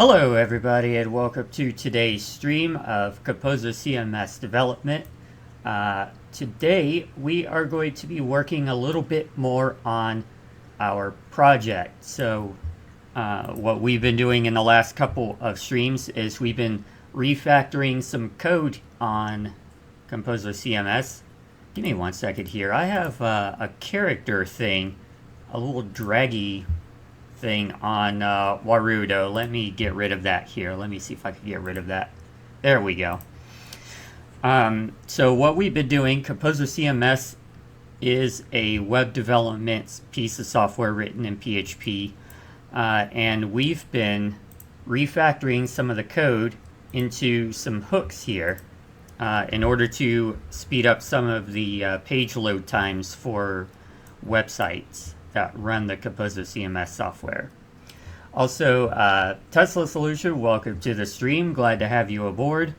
Hello everybody and welcome to today's stream of Composr CMS development. Today we are going to be working a little bit more on our project. So what we've been doing in the last couple of streams is we've been refactoring some code on Composr CMS. Give me 1 second here. I have a character thing, a little draggy thing on Warudo. Let me get rid of that here. Let me see if I can get rid of that. There we go. So what we've been doing, Composr CMS is a web development piece of software written in PHP, and we've been refactoring some of the code into some hooks here in order to speed up some of the page load times for websites that run the Composr CMS software. Also, Tesla Solution, welcome to the stream. Glad to have you aboard.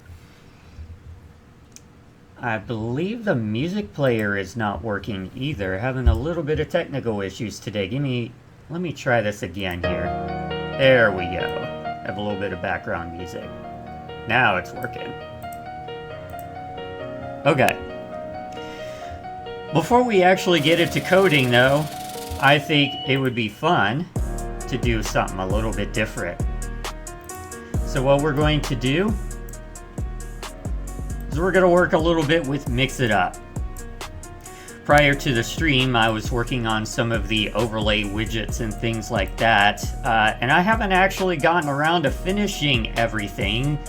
I believe the music player is not working either. Having a little bit of technical issues today. Let me try this again here. There we go. Have a little bit of background music. Now it's working. Okay. Before we actually get into coding though, I think it would be fun to do something a little bit different. So what we're going to do is we're going to work a little bit with Mix It Up. Prior to the stream, I was working on some of the overlay widgets and things like that, and I haven't actually gotten around to finishing everything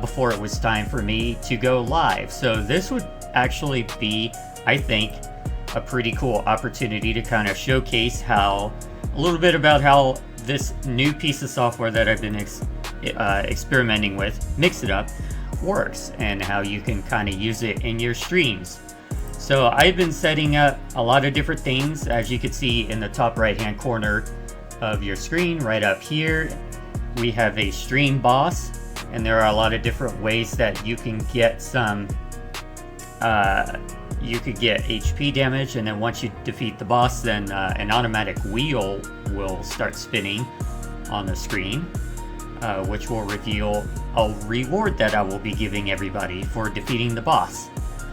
before it was time for me to go live. So this would actually be, I think, a pretty cool opportunity to kind of showcase a little bit about how this new piece of software that I've been experimenting with, Mix It Up, works and how you can kind of use it in your streams. So I've been setting up a lot of different things, as you can see in the top right hand corner of your screen. Right up here we have a stream boss, and there are a lot of different ways that you can get some you could get HP damage, and then once you defeat the boss, then an automatic wheel will start spinning on the screen, which will reveal a reward that I will be giving everybody for defeating the boss.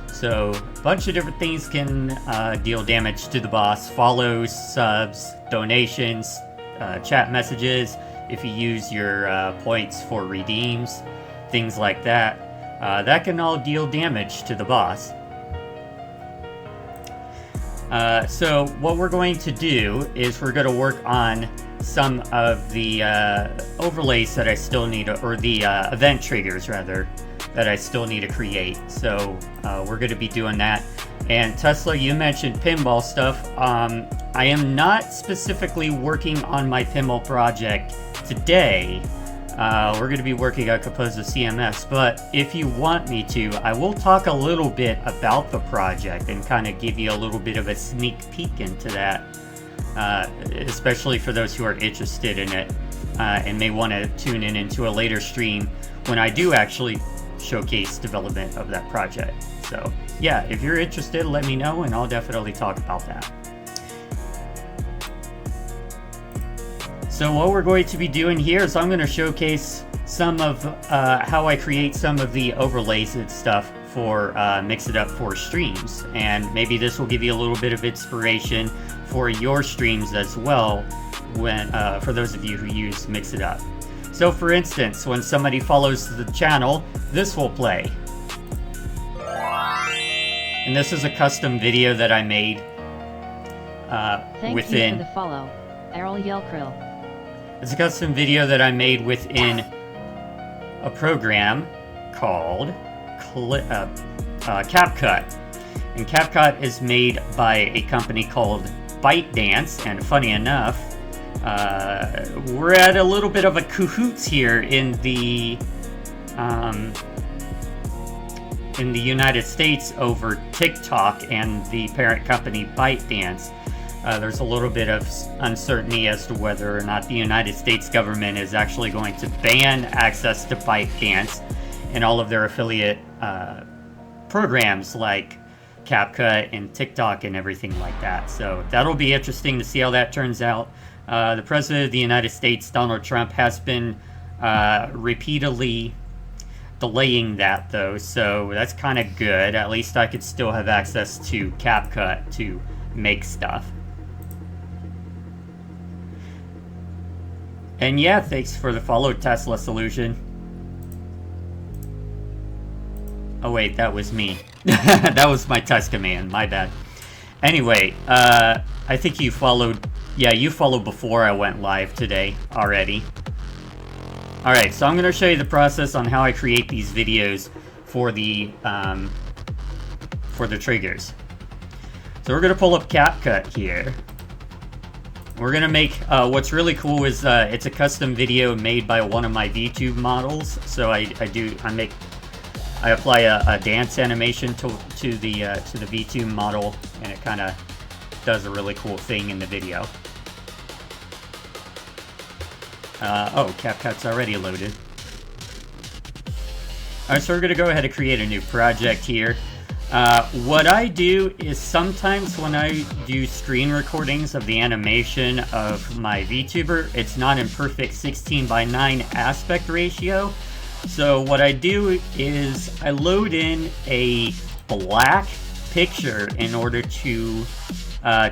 So a bunch of different things can deal damage to the boss: follows, subs, donations, chat messages, if you use your points for redeems, things like that. That can all deal damage to the boss. So what we're going to do is we're going to work on some of the overlays that I still need, or the event triggers rather, that I still need to create. So we're going to be doing that. And Tesla, you mentioned pinball stuff. I am not specifically working on my pinball project today. We're going to be working on Composr CMS, but if you want me to, I will talk a little bit about the project and kind of give you a little bit of a sneak peek into that, especially for those who are interested in it and may want to tune in into a later stream when I do actually showcase development of that project. So yeah, if you're interested, let me know and I'll definitely talk about that. So what we're going to be doing here is I'm going to showcase some of how I create some of the overlays and stuff for Mix It Up for streams, and maybe this will give you a little bit of inspiration for your streams as well, when for those of you who use Mix It Up. So for instance, when somebody follows the channel, this will play. And this is a custom video that I made Thank within... you for the follow, Errol Yelkrill. It's a custom video that I made within a program called CapCut. And CapCut is made by a company called ByteDance, and funny enough, we're at a little bit of a cahoots here in the United States over TikTok and the parent company ByteDance. There's a little bit of uncertainty as to whether or not the United States government is actually going to ban access to ByteDance and all of their affiliate programs like CapCut and TikTok and everything like that. So that'll be interesting to see how that turns out. The President of the United States, Donald Trump, has been repeatedly delaying that though, so that's kind of good. At least I could still have access to CapCut to make stuff. And yeah, thanks for the follow, Tesla Solution. Oh wait, that was me. That was my test command, my bad. Anyway, I think you followed, yeah, you followed before I went live today already. Alright, so I'm going to show you the process on how I create these videos for the triggers. So we're going to pull up CapCut here. We're going to make, what's really cool is it's a custom video made by one of my VTube models. So I apply a dance animation to the VTube model, and it kind of does a really cool thing in the video. Oh, CapCut's already loaded. Alright, so we're going to go ahead and create a new project here. What I do is sometimes when I do screen recordings of the animation of my VTuber, it's not in perfect 16:9 aspect ratio. So what I do is I load in a black picture in order to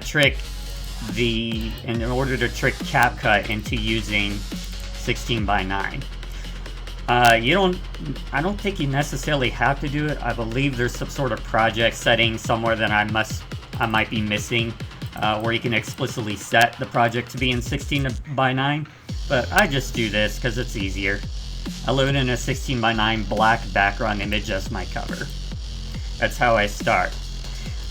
trick CapCut into using 16:9. I don't think you necessarily have to do it. I believe there's some sort of project setting somewhere that I might be missing, where you can explicitly set the project to be in 16:9. But I just do this because it's easier. I load in a 16:9 black background image as my cover. That's how I start.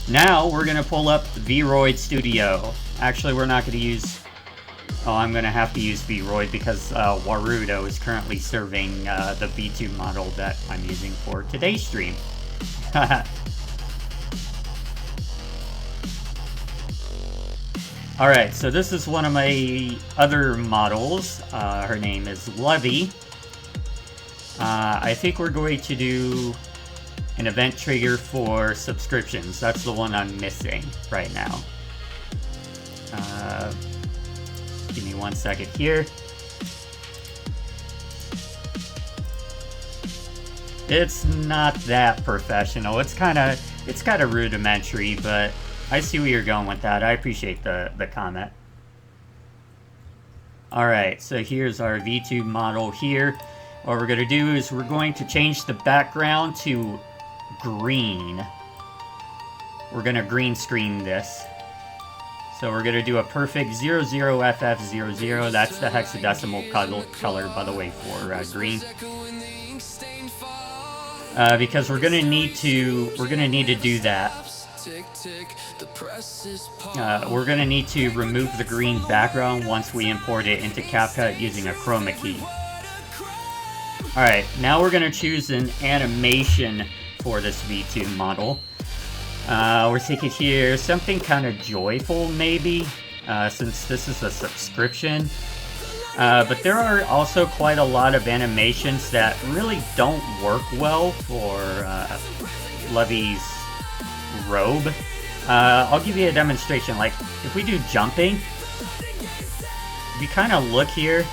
Now we're going to pull up VRoid Studio. Actually, we're not going to use... Oh, I'm going to have to use VRoid because Warudo is currently serving the VTube model that I'm using for today's stream. Alright, so this is one of my other models. Her name is Levy. I think we're going to do an event trigger for subscriptions. That's the one I'm missing right now. Give me 1 second here. It's not that professional. It's kind of rudimentary, but I see where you're going with that. I appreciate the comment. Alright, so here's our VTube model here. What we're going to do is we're going to change the background to green. We're going to green screen this. So we're going to do a perfect 00FF00. That's the hexadecimal color, by the way, for green. Because we're going to need to do that. We're going to need to remove the green background once we import it into CapCut using a chroma key. Alright, now we're going to choose an animation for this VTube model. We're thinking here something kind of joyful, maybe, since this is a subscription. But there are also quite a lot of animations that really don't work well for Levy's robe. I'll give you a demonstration. Like, if we do jumping, if you kind of look here,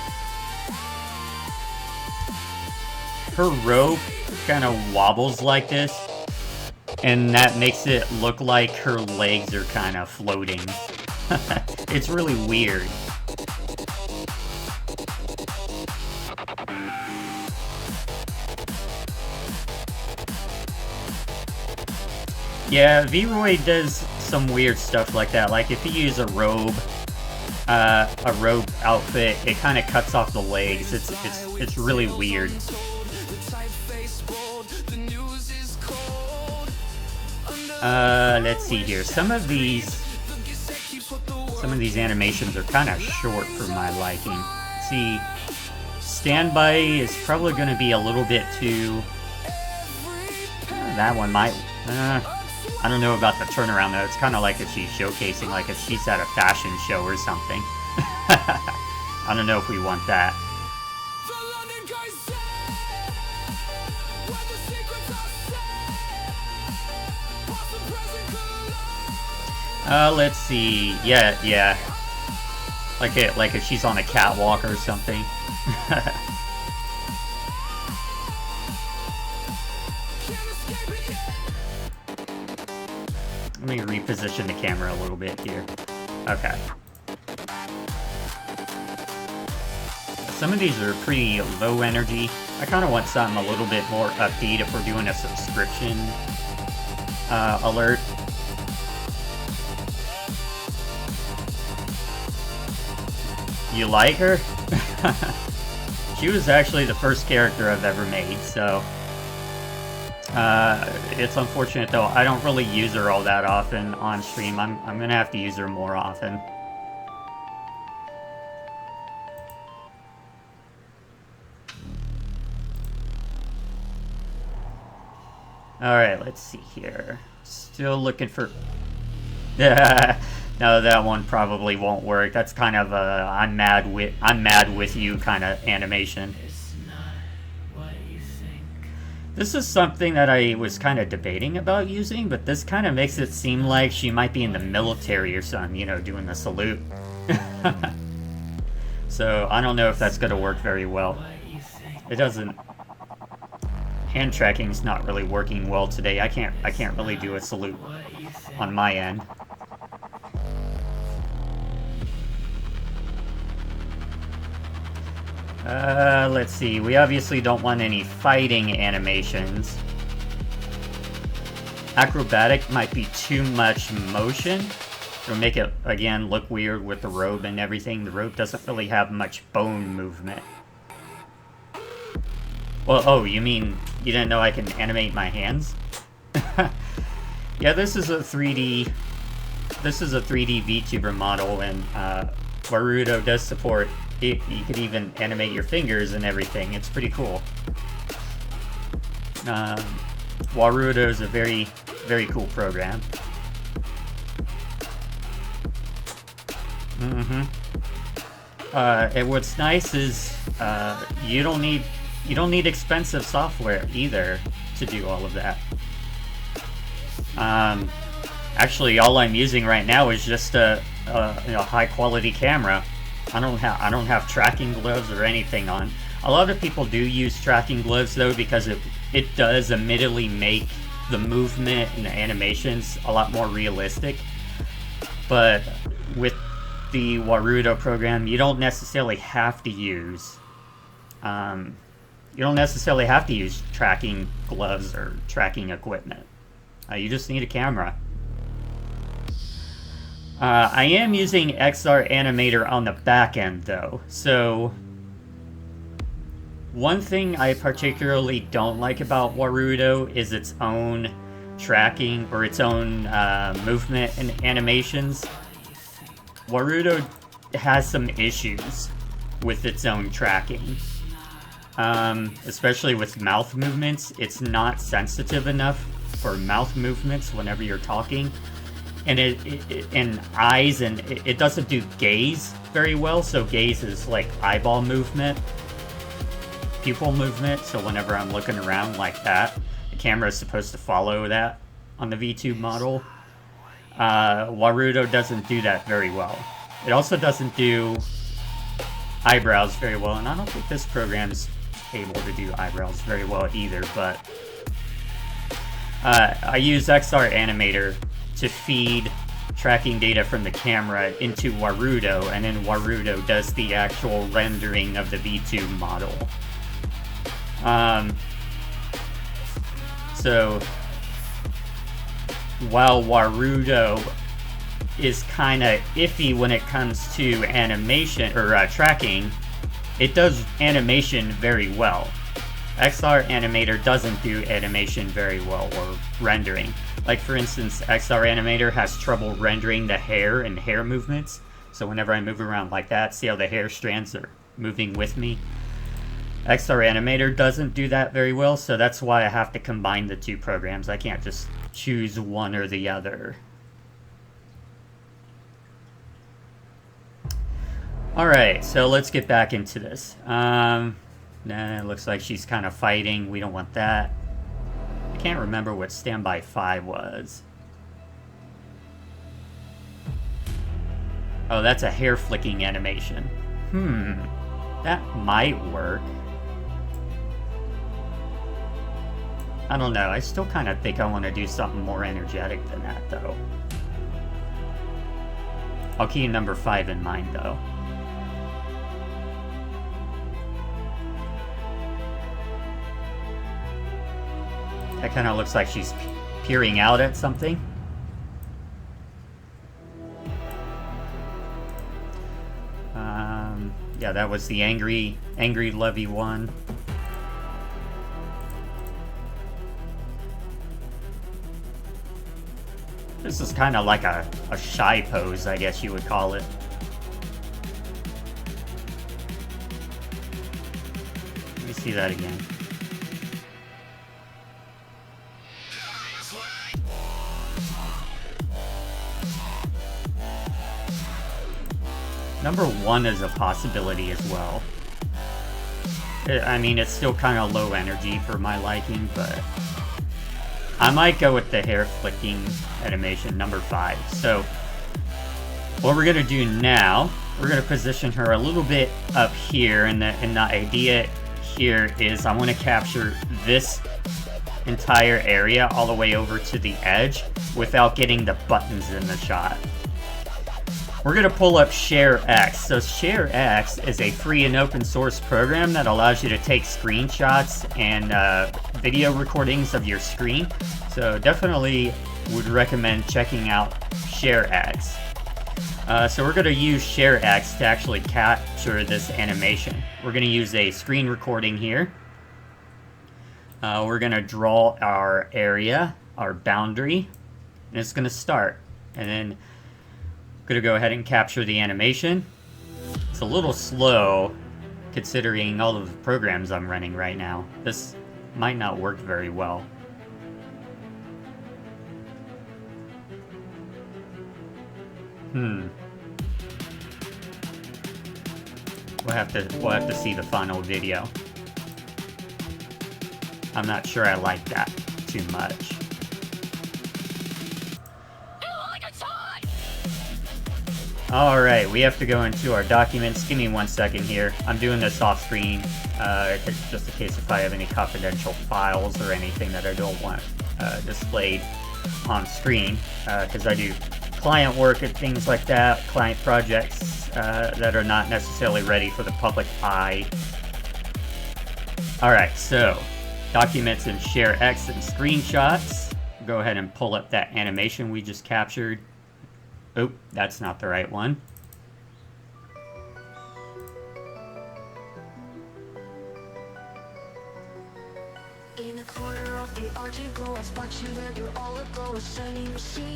her robe kind of wobbles like this. And that makes it look like her legs are kind of floating. It's really weird. Yeah, VRoid does some weird stuff like that. Like if you use a robe outfit, it kind of cuts off the legs. It's really weird. Let's see here. Some of these animations are kind of short for my liking. See, standby is probably going to be a little bit too... that one might... I don't know about the turnaround though. It's kind of like if she's showcasing, like if she's at a fashion show or something. I don't know if we want that. Let's see. Yeah. Like if she's on a catwalk or something. me reposition the camera a little bit here. Okay. Some of these are pretty low energy. I kind of want something a little bit more upbeat if we're doing a subscription alert. You like her? She was actually the first character I've ever made, so... it's unfortunate though, I don't really use her all that often on stream. I'm gonna have to use her more often. Alright, let's see here. Still looking for... No, that one probably won't work. That's kind of a I'm mad with you kind of animation. It's not what you think. This is something that I was kind of debating about using, but this kind of makes it seem like she might be in the military or something, you know, doing the salute. So I don't know if that's going to work very well. It doesn't. Hand tracking's not really working well today. I can't really do a salute on my end. Let's see. We obviously don't want any fighting animations. Acrobatic might be too much motion. It'll make it, again, look weird with the robe and everything. The robe doesn't really have much bone movement. Well, oh, you mean you didn't know I can animate my hands? Yeah, this is a 3D VTuber model, and Warudo does support it. You could even animate your fingers and everything. It's pretty cool. Warudo is a very, very cool program. And what's nice is you don't need expensive software either to do all of that. Actually, all I'm using right now is just a high quality camera. I don't have tracking gloves or anything on. A lot of people do use tracking gloves though, because it does admittedly make the movement and the animations a lot more realistic. But with the Warudo program, you don't necessarily have to use tracking gloves or tracking equipment. You just need a camera. I am using XR Animator on the back end though, so one thing I particularly don't like about Warudo is its own tracking or its own movement and animations. Warudo has some issues with its own tracking. Especially with mouth movements. It's not sensitive enough for mouth movements whenever you're talking. And and eyes, and it doesn't do gaze very well. So gaze is like eyeball movement, pupil movement. So whenever I'm looking around like that, the camera is supposed to follow that on the VTube model. Warudo doesn't do that very well. It also doesn't do eyebrows very well, and I don't think this program's able to do eyebrows very well either, but I use XR Animator to feed tracking data from the camera into Warudo, and then Warudo does the actual rendering of the VTube model. So while Warudo is kind of iffy when it comes to animation or tracking, it does animation very well. XR Animator doesn't do animation very well, or rendering. Like for instance, XR Animator has trouble rendering the hair and hair movements. So whenever I move around like that, see how the hair strands are moving with me? XR Animator doesn't do that very well, so that's why I have to combine the two programs. I can't just choose one or the other. Alright, so let's get back into this. It looks like she's kind of fighting. We don't want that. I can't remember what Standby 5 was. Oh, that's a hair flicking animation. That might work. I don't know. I still kind of think I want to do something more energetic than that, though. I'll keep number 5 in mind, though. That kind of looks like she's peering out at something. Yeah, that was the angry Levy one. This is kind of like a shy pose, I guess you would call it. Let me see that again. Number 1 is a possibility as well. I mean, it's still kind of low energy for my liking, but I might go with the hair flicking animation, number 5. So what we're gonna do now, we're gonna position her a little bit up here, and the idea here is I want to capture this entire area all the way over to the edge without getting the buttons in the shot. We're going to pull up ShareX. So ShareX is a free and open source program that allows you to take screenshots and video recordings of your screen. So definitely would recommend checking out ShareX. So we're going to use ShareX to actually capture this animation. We're going to use a screen recording here. We're going to draw our area, our boundary, and it's going to start. And then going to go ahead and capture the animation. It's a little slow considering all of the programs I'm running right now. This might not work very well. We'll have to see the final video. I'm not sure I like that too much. Alright, we have to go into our documents. Give me 1 second here. I'm doing this off screen, just in case if I have any confidential files or anything that I don't want displayed on screen, because I do client work and things like that, client projects that are not necessarily ready for the public eye. Alright, so documents in ShareX and screenshots. Go ahead and pull up that animation we just captured. Oh, that's not the right one.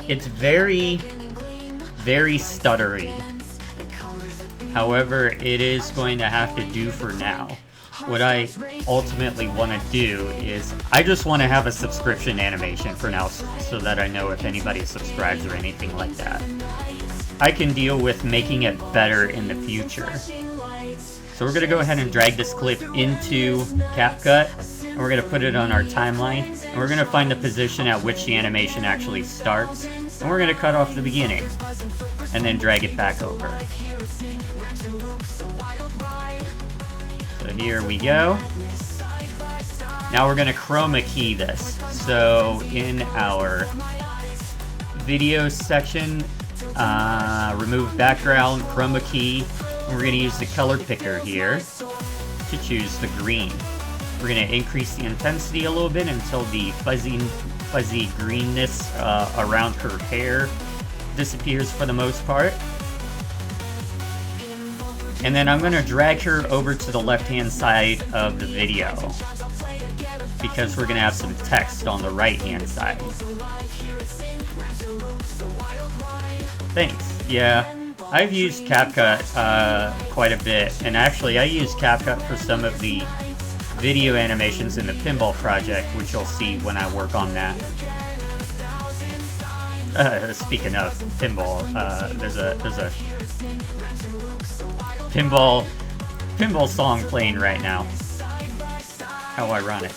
It's very, very stuttery. However, it is going to have to do for now. What I ultimately want to do is, I just want to have a subscription animation for now so that I know if anybody subscribes or anything like that. I can deal with making it better in the future. So we're going to go ahead and drag this clip into CapCut, and we're going to put it on our timeline, and we're going to find the position at which the animation actually starts, and we're going to cut off the beginning, and then drag it back over. So here we go. Now we're going to chroma key this. So in our video section, remove background, chroma key, and we're going to use the color picker here to choose the green. We're going to increase the intensity a little bit until the fuzzy greenness around her hair disappears for the most part. And then I'm going to drag her over to the left-hand side of the video, because we're going to have some text on the right-hand side. Thanks. Yeah, I've used CapCut quite a bit, and actually I use CapCut for some of the video animations in the pinball project, which you'll see when I work on that. Speaking of pinball, there's a pinball song playing right now. How ironic.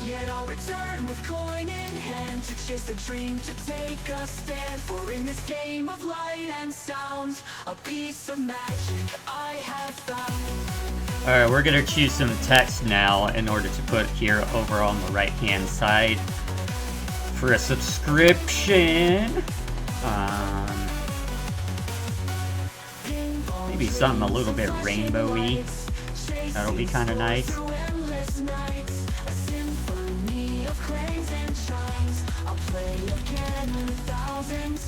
Yet I'll return with coin in hand to chase a dream, to take a stand. For in this game of light and sound, a piece of magic I have found. Alright, we're gonna choose some text now in order to put here over on the right hand side for a subscription. Maybe something a little bit rainbowy. That'll be kind of nice.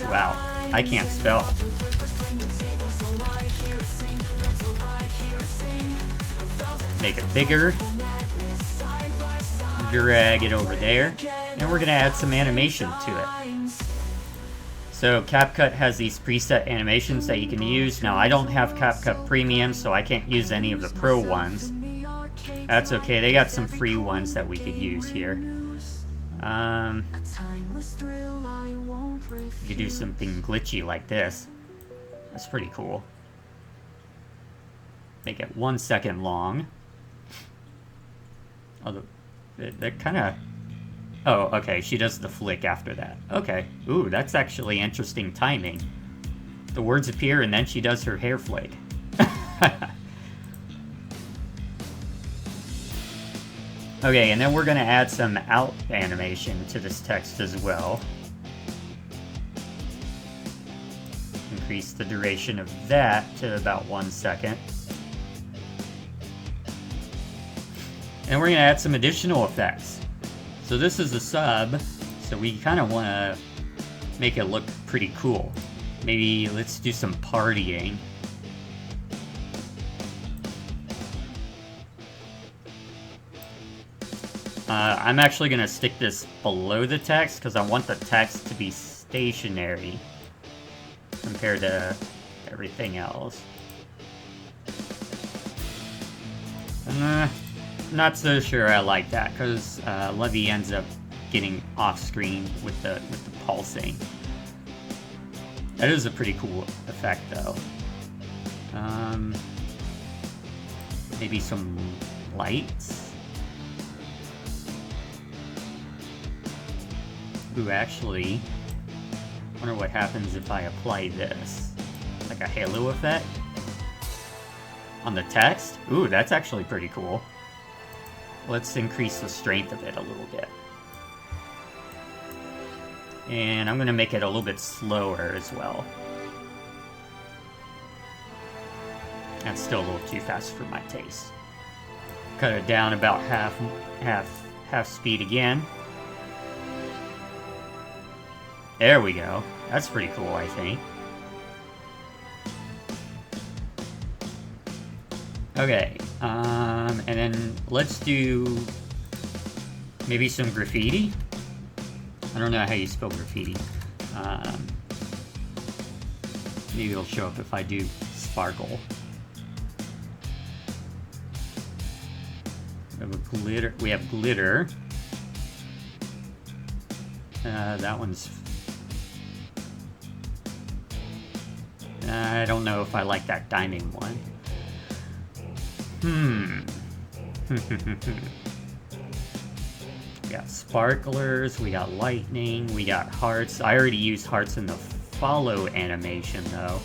Wow, I can't spell. Make it bigger. Drag it over there. And we're gonna add some animation to it. So CapCut has these preset animations that you can use. Now I don't have CapCut Premium, so I can't use any of the pro ones. That's okay, they got some free ones that we could use here. You could do something glitchy like this. That's pretty cool. Make it 1 second long. Oh, that kind of... Oh, okay, she does the flick after that. Okay. Ooh, that's actually interesting timing. The words appear and then she does her hair flick. Okay, and then we're going to add some out animation to this text as well. Increase the duration of that to about 1 second. And we're going to add some additional effects. So this is a sub, so we kind of want to make it look pretty cool. Maybe let's do some partying. I'm actually going to stick this below the text because I want the text to be stationary compared to everything else. Not so sure I like that because Levy ends up getting off screen with the pulsing. That is a pretty cool effect though. Maybe some lights. Ooh, actually, I wonder what happens if I apply this. Like a halo effect on the text. Ooh, that's actually pretty cool. Let's increase the strength of it a little bit. And I'm going to make it a little bit slower as well. That's still a little too fast for my taste. Cut it down about half speed again. There we go. That's pretty cool, I think. Okay, and then let's do maybe some graffiti. I don't know how you spell graffiti. Maybe it'll show up if I do sparkle. We have glitter. That one's... I don't know if I like that diamond one. We got sparklers, we got lightning, we got hearts. I already used hearts in the follow animation though.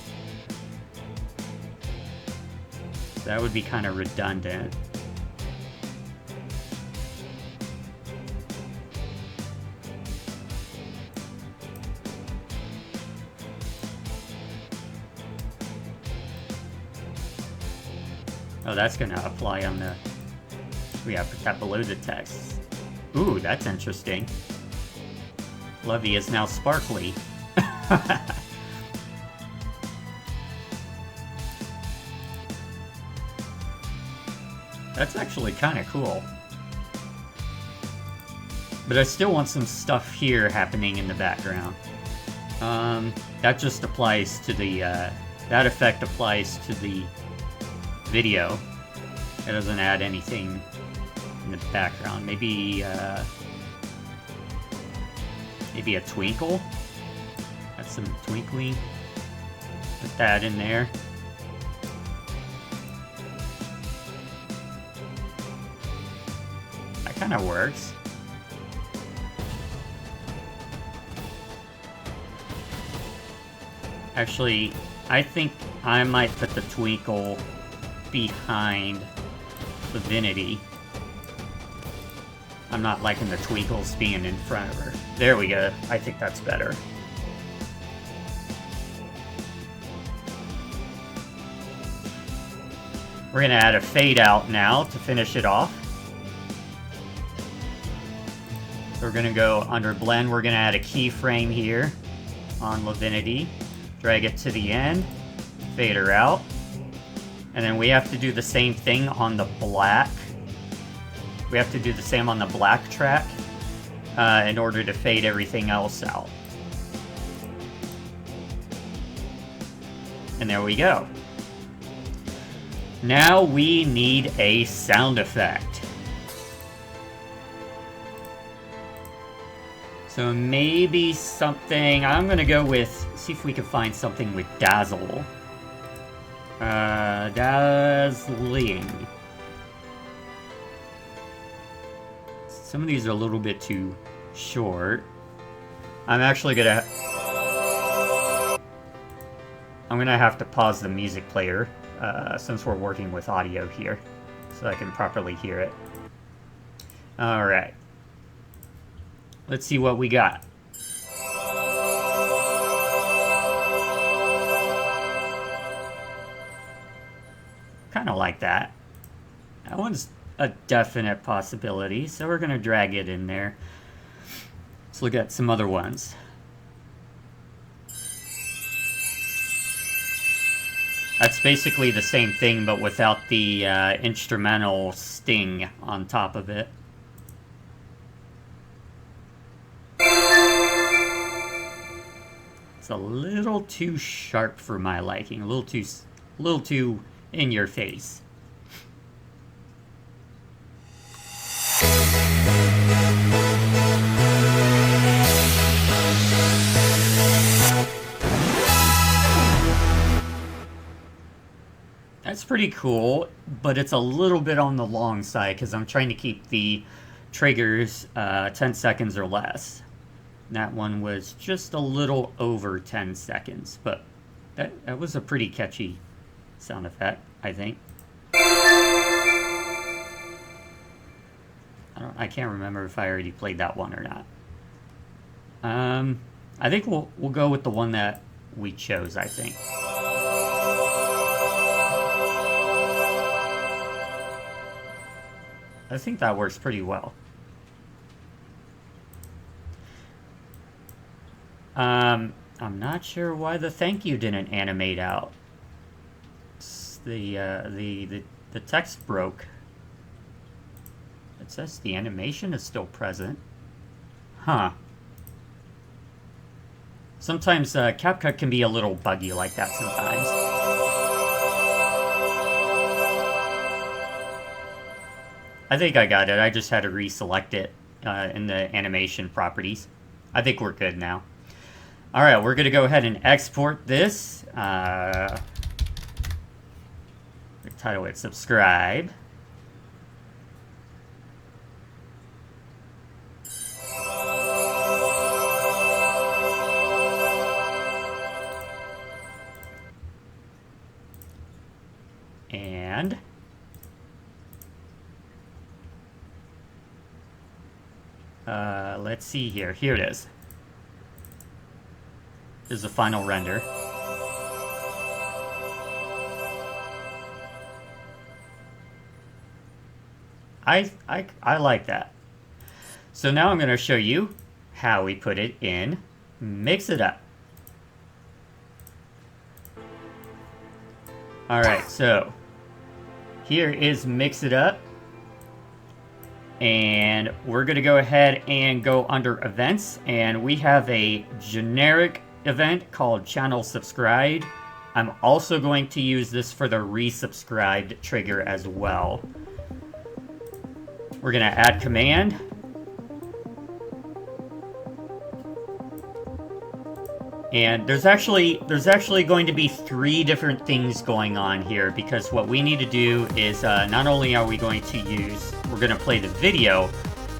That would be kind of redundant. Oh, that's gonna apply on the... We have to put that below the text. Ooh, that's interesting. Levy is now sparkly. That's actually kind of cool. But I still want some stuff here happening in the background. That just applies to the... that effect applies to the video. It doesn't add anything in the background. Maybe maybe a twinkle. Add some twinkling. Put that in there. That kind of works. Actually, I think I might put the twinkle behind Divinity. I'm not liking the twinkles being in front of her. There we go. I think that's better. We're gonna add a fade out now to finish it off. So we're gonna go under blend. We're gonna add a keyframe here on Divinity. Drag it to the end, fade her out. And then we have to do the same thing on the black. We have to do the same on the black track in order to fade everything else out. And there we go. Now we need a sound effect. So maybe something, I'm gonna go with, see if we can find something with dazzle. Dazzling. Some of these are a little bit too short. I'm actually gonna... I'm gonna have to pause the music player since we're working with audio here, so I can properly hear it. Alright. Let's see what we got. Kind of like that. That one's a definite possibility, so we're gonna drag it in there. Let's look at some other ones. That's basically the same thing, but without the instrumental sting on top of it. It's a little too sharp for my liking. A little too in your face. That's pretty cool, but it's a little bit on the long side because I'm trying to keep the triggers 10 seconds or less. That one was just a little over 10 seconds, but that was a pretty catchy sound effect, I think. I can't remember if I already played that one or not. I think we'll go with the one that we chose, I think. I think that works pretty well. I'm not sure why the thank you didn't animate out. The text broke. It says the animation is still present. Huh. Sometimes CapCut can be a little buggy like that sometimes. I think I got it. I just had to reselect it in the animation properties. I think we're good now. All right, we're gonna go ahead and export this. Title it subscribe. And let's see here. Here it is. This is the final render. I like that. So now I'm going to show you how we put it in Mix It Up. Alright, so here is Mix It Up. And we're going to go ahead and go under events, and we have a generic event called channel subscribed. I'm also going to use this for the resubscribed trigger as well. We're going to add command. And there's actually going to be 3 different things going on here, because what we need to do is not only are we going to we're going to play the video,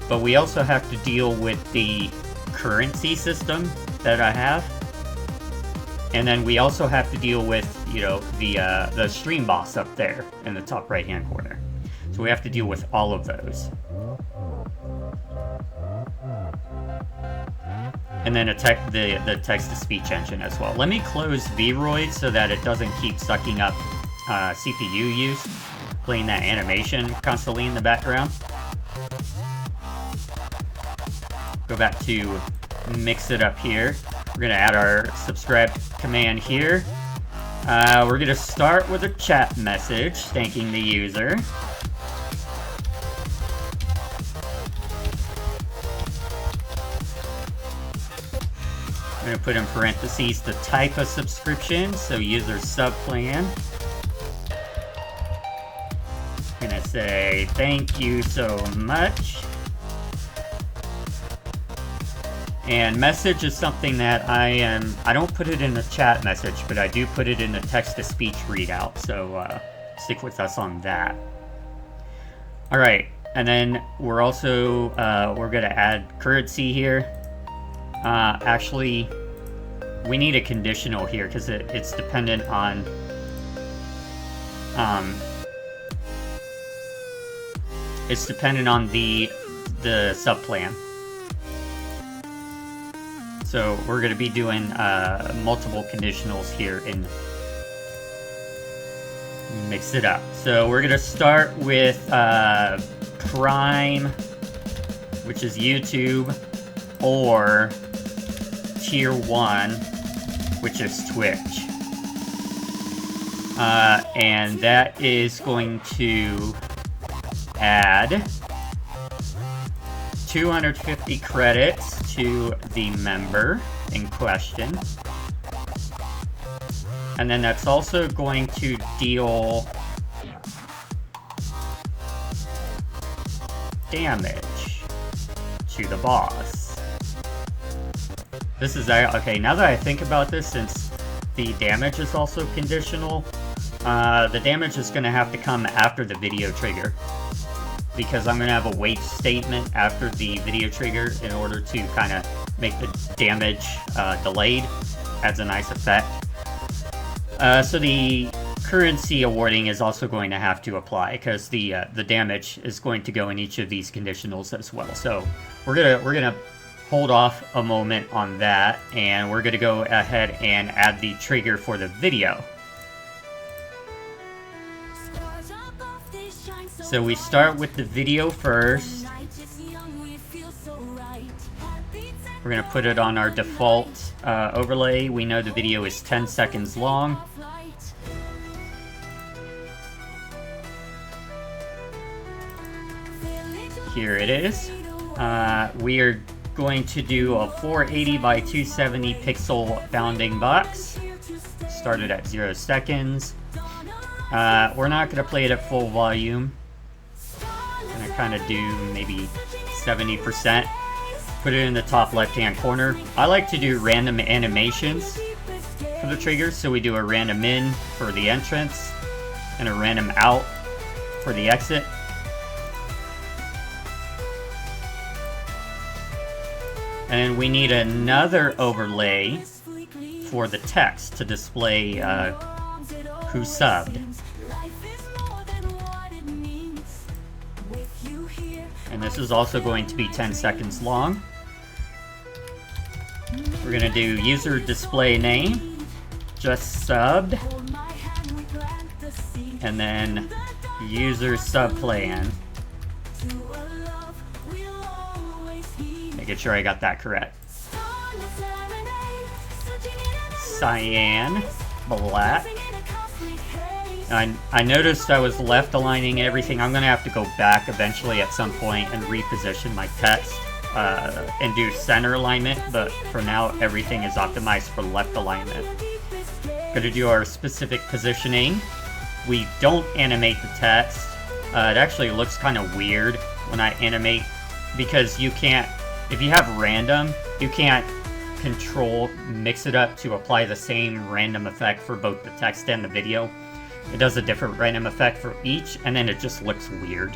but we also have to deal with the currency system that I have. And then we also have to deal with, you know, the stream boss up there in the top right-hand corner. So we have to deal with all of those. And then the text-to-speech engine as well. Let me close Vroid so that it doesn't keep sucking up CPU use, playing that animation constantly in the background. Go back to mix it up here. We're gonna add our subscribe command here. We're gonna start with a chat message thanking the user. I'm gonna put in parentheses the type of subscription, so user sub plan. I'm gonna say thank you so much. And message is something that I don't put it in the chat message, but I do put it in the text-to-speech readout, so stick with us on that. Alright, and then we're also, we're gonna add currency here. Actually, we need a conditional here, because it's dependent on, it's dependent on the subplan. So we're going to be doing multiple conditionals here and mix it up. So we're going to start with Prime, which is YouTube, or Tier 1, which is Twitch. And that is going to add 250 credits to the member in question. And then that's also going to deal damage to the boss. This is, okay, now that I think about this, since the damage is also conditional, the damage is going to have to come after the video trigger, because I'm going to have a wait statement after the video trigger in order to kind of make the damage delayed. Adds a nice effect. So the currency awarding is also going to have to apply, because the damage is going to go in each of these conditionals as well. So we're gonna hold off a moment on that, and we're gonna go ahead and add the trigger for the video. So we start with the video first. We're going to put it on our default overlay. We know the video is 10 seconds long. Here it is. We are going to do a 480 by 270 pixel bounding box. Started at 0 seconds. We're not going to play it at full volume. I'm gonna kind of do maybe 70%. Put it in the top left-hand corner. I like to do random animations for the triggers, so we do a random in for the entrance and a random out for the exit. And then we need another overlay for the text to display who subbed. And this is also going to be 10 seconds long. We're going to do user display name, just subbed, and then user subplan. Making sure I got that correct. Cyan, black. I noticed I was left aligning everything. I'm going to have to go back eventually at some point and reposition my text and do center alignment, but for now everything is optimized for left alignment. Going to do our specific positioning. We don't animate the text. It actually looks kind of weird when I animate, because you can't, if you have random, you can't control mix it up to apply the same random effect for both the text and the video. It does a different random effect for each, and then it just looks weird.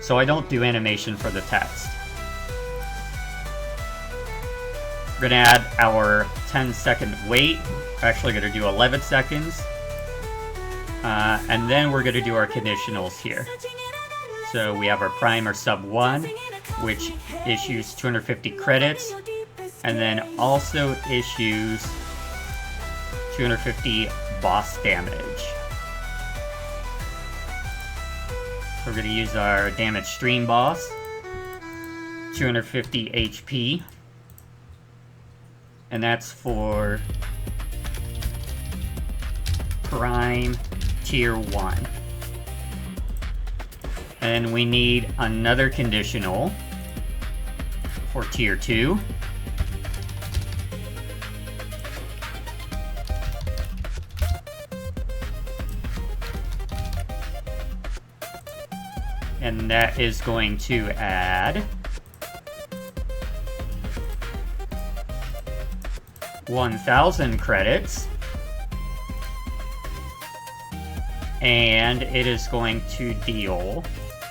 So I don't do animation for the text. We're going to add our 10-second wait. We're actually going to do 11 seconds. And then we're going to do our conditionals here. So we have our prime or sub 1, which issues 250 credits, and then also issues 250 boss damage. We're going to use our damage stream boss, 250 HP, and that's for prime tier 1. And we need another conditional for tier 2. And that is going to add 1,000 credits. And it is going to deal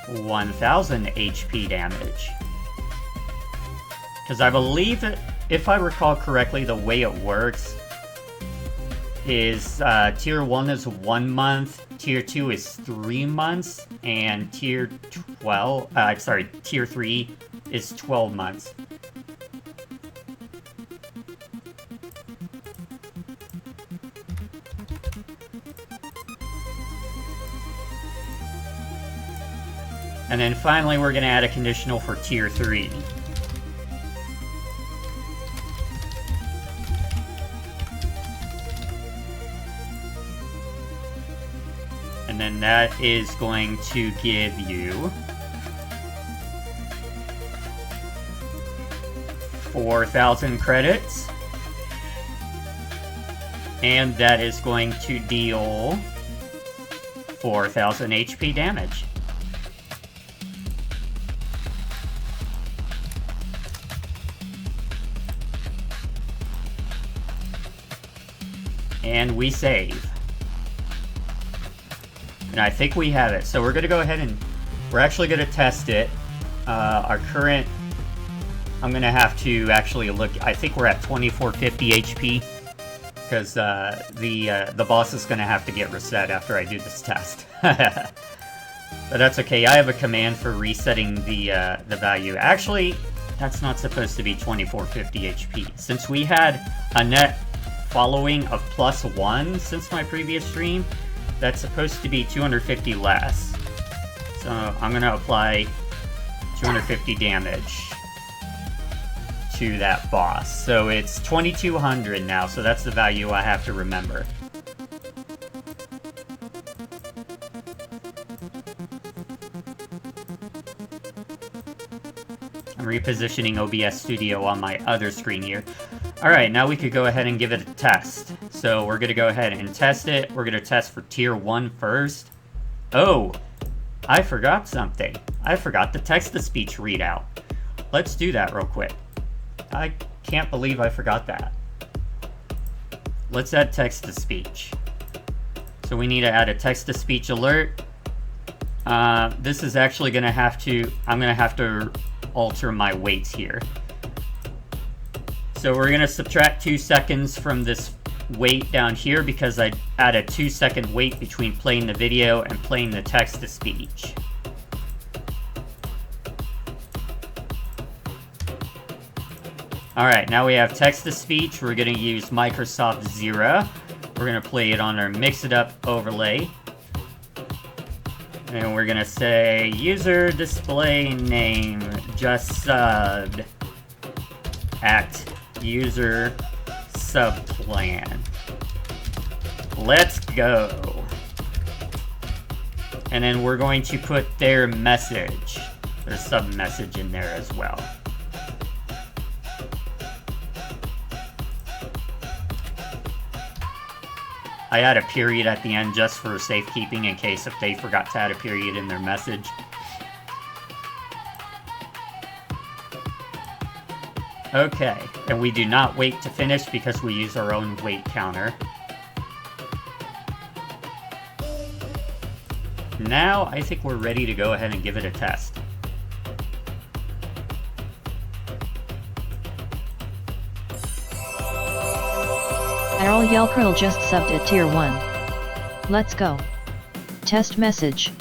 1,000 HP damage. Because I believe that, if I recall correctly, the way it works is tier 1 is 1 month, tier 2 is 3 months, and tier 3 is 12 months. And then finally, we're going to add a conditional for tier 3. And then that is going to give you 4,000 credits. And that is going to deal 4,000 HP damage. And we save. And I think we have it. So we're going to go ahead and we're actually going to test it. Our current, I'm going to have to actually look. I think we're at 2450 HP because the boss is going to have to get reset after I do this test. But that's okay. I have a command for resetting the value. Actually, that's not supposed to be 2450 HP. Since we had a net following of +1 since my previous stream, that's supposed to be 250 less. So I'm going to apply 250 damage to that boss. So it's 2200 now, so that's the value I have to remember. I'm repositioning OBS Studio on my other screen here. Alright, now we could go ahead and give it a test. So we're going to go ahead and test it. We're going to test for tier 1 first. Oh, I forgot something. I forgot the text-to-speech readout. Let's do that real quick. I can't believe I forgot that. Let's add text-to-speech. So we need to add a text-to-speech alert. This is actually going to have to, I'm going to have to alter my weights here. So we're going to subtract 2 seconds from this wait down here because I added 2-second wait between playing the video and playing the text-to-speech. Alright, now we have text-to-speech. We're going to use Microsoft Zero. We're going to play it on our Mix It Up overlay. And we're going to say user display name just subbed at user subplan. Let's go. And then we're going to put their message, their sub message in there as well. I add a period at the end just for safekeeping in case if they forgot to add a period in their message. Okay, and we do not wait to finish because we use our own wait counter. Now, I think we're ready to go ahead and give it a test. Errol Yelkril just subbed at tier 1. Let's go. Test message.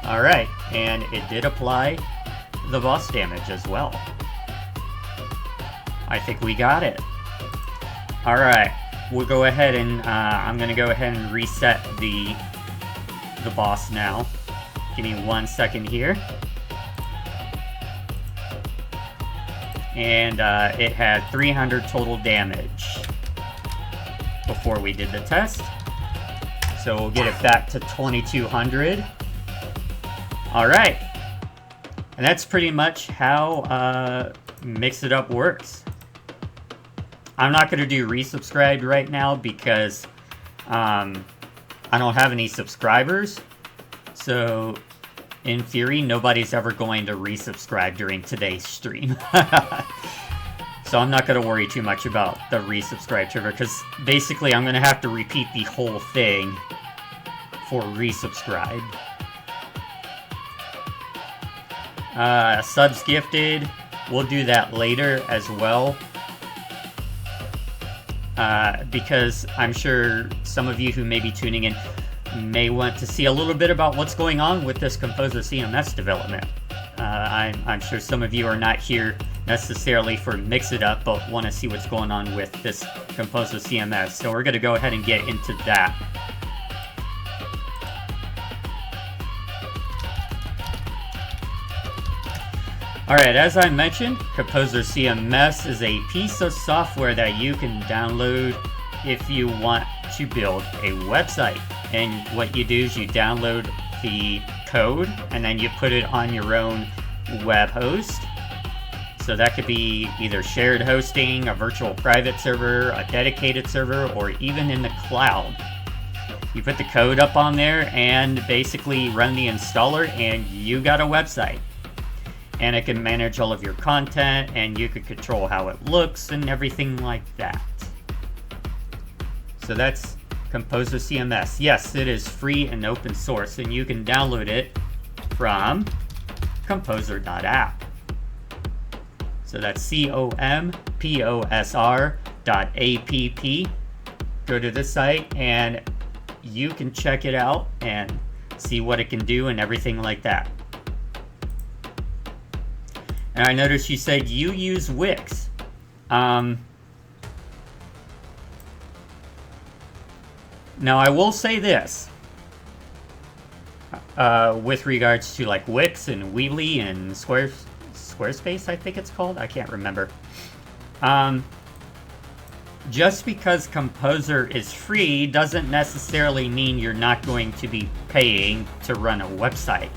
Alright, and it did apply the boss damage as well. I think we got it. Alright, we'll go ahead and I'm gonna go ahead and reset the boss now. Give me 1 second here. And it had 300 total damage before we did the test. So we'll get it back to 2200. Alright. And that's pretty much how Mix It Up works. I'm not going to do resubscribed right now because I don't have any subscribers. So, in theory, nobody's ever going to resubscribe during today's stream. So I'm not going to worry too much about the resubscribe trigger, because basically I'm going to have to repeat the whole thing for resubscribe. Subs gifted, we'll do that later as well. Because I'm sure some of you who may be tuning in may want to see a little bit about what's going on with this Composr CMS development. I'm sure some of you are not here necessarily for Mix It Up, but want to see what's going on with this Composr CMS. So we're going to go ahead and get into that. Alright, as I mentioned, Composr CMS is a piece of software that you can download if you want to build a website. And what you do is you download the code and then you put it on your own web host. So that could be either shared hosting, a virtual private server, a dedicated server, or even in the cloud. You put the code up on there and basically run the installer and you got a website. And it can manage all of your content and you can control how it looks and everything like that. So that's Composr CMS. Yes, it is free and open source and you can download it from composr.app. So that's composr.app. Go to the site and you can check it out and see what it can do and everything like that. And I noticed you said you use Wix. Now I will say this. With regards to like Wix and Weebly and Squarespace, I think it's called. I can't remember. Just because Composr is free doesn't necessarily mean you're not going to be paying to run a website.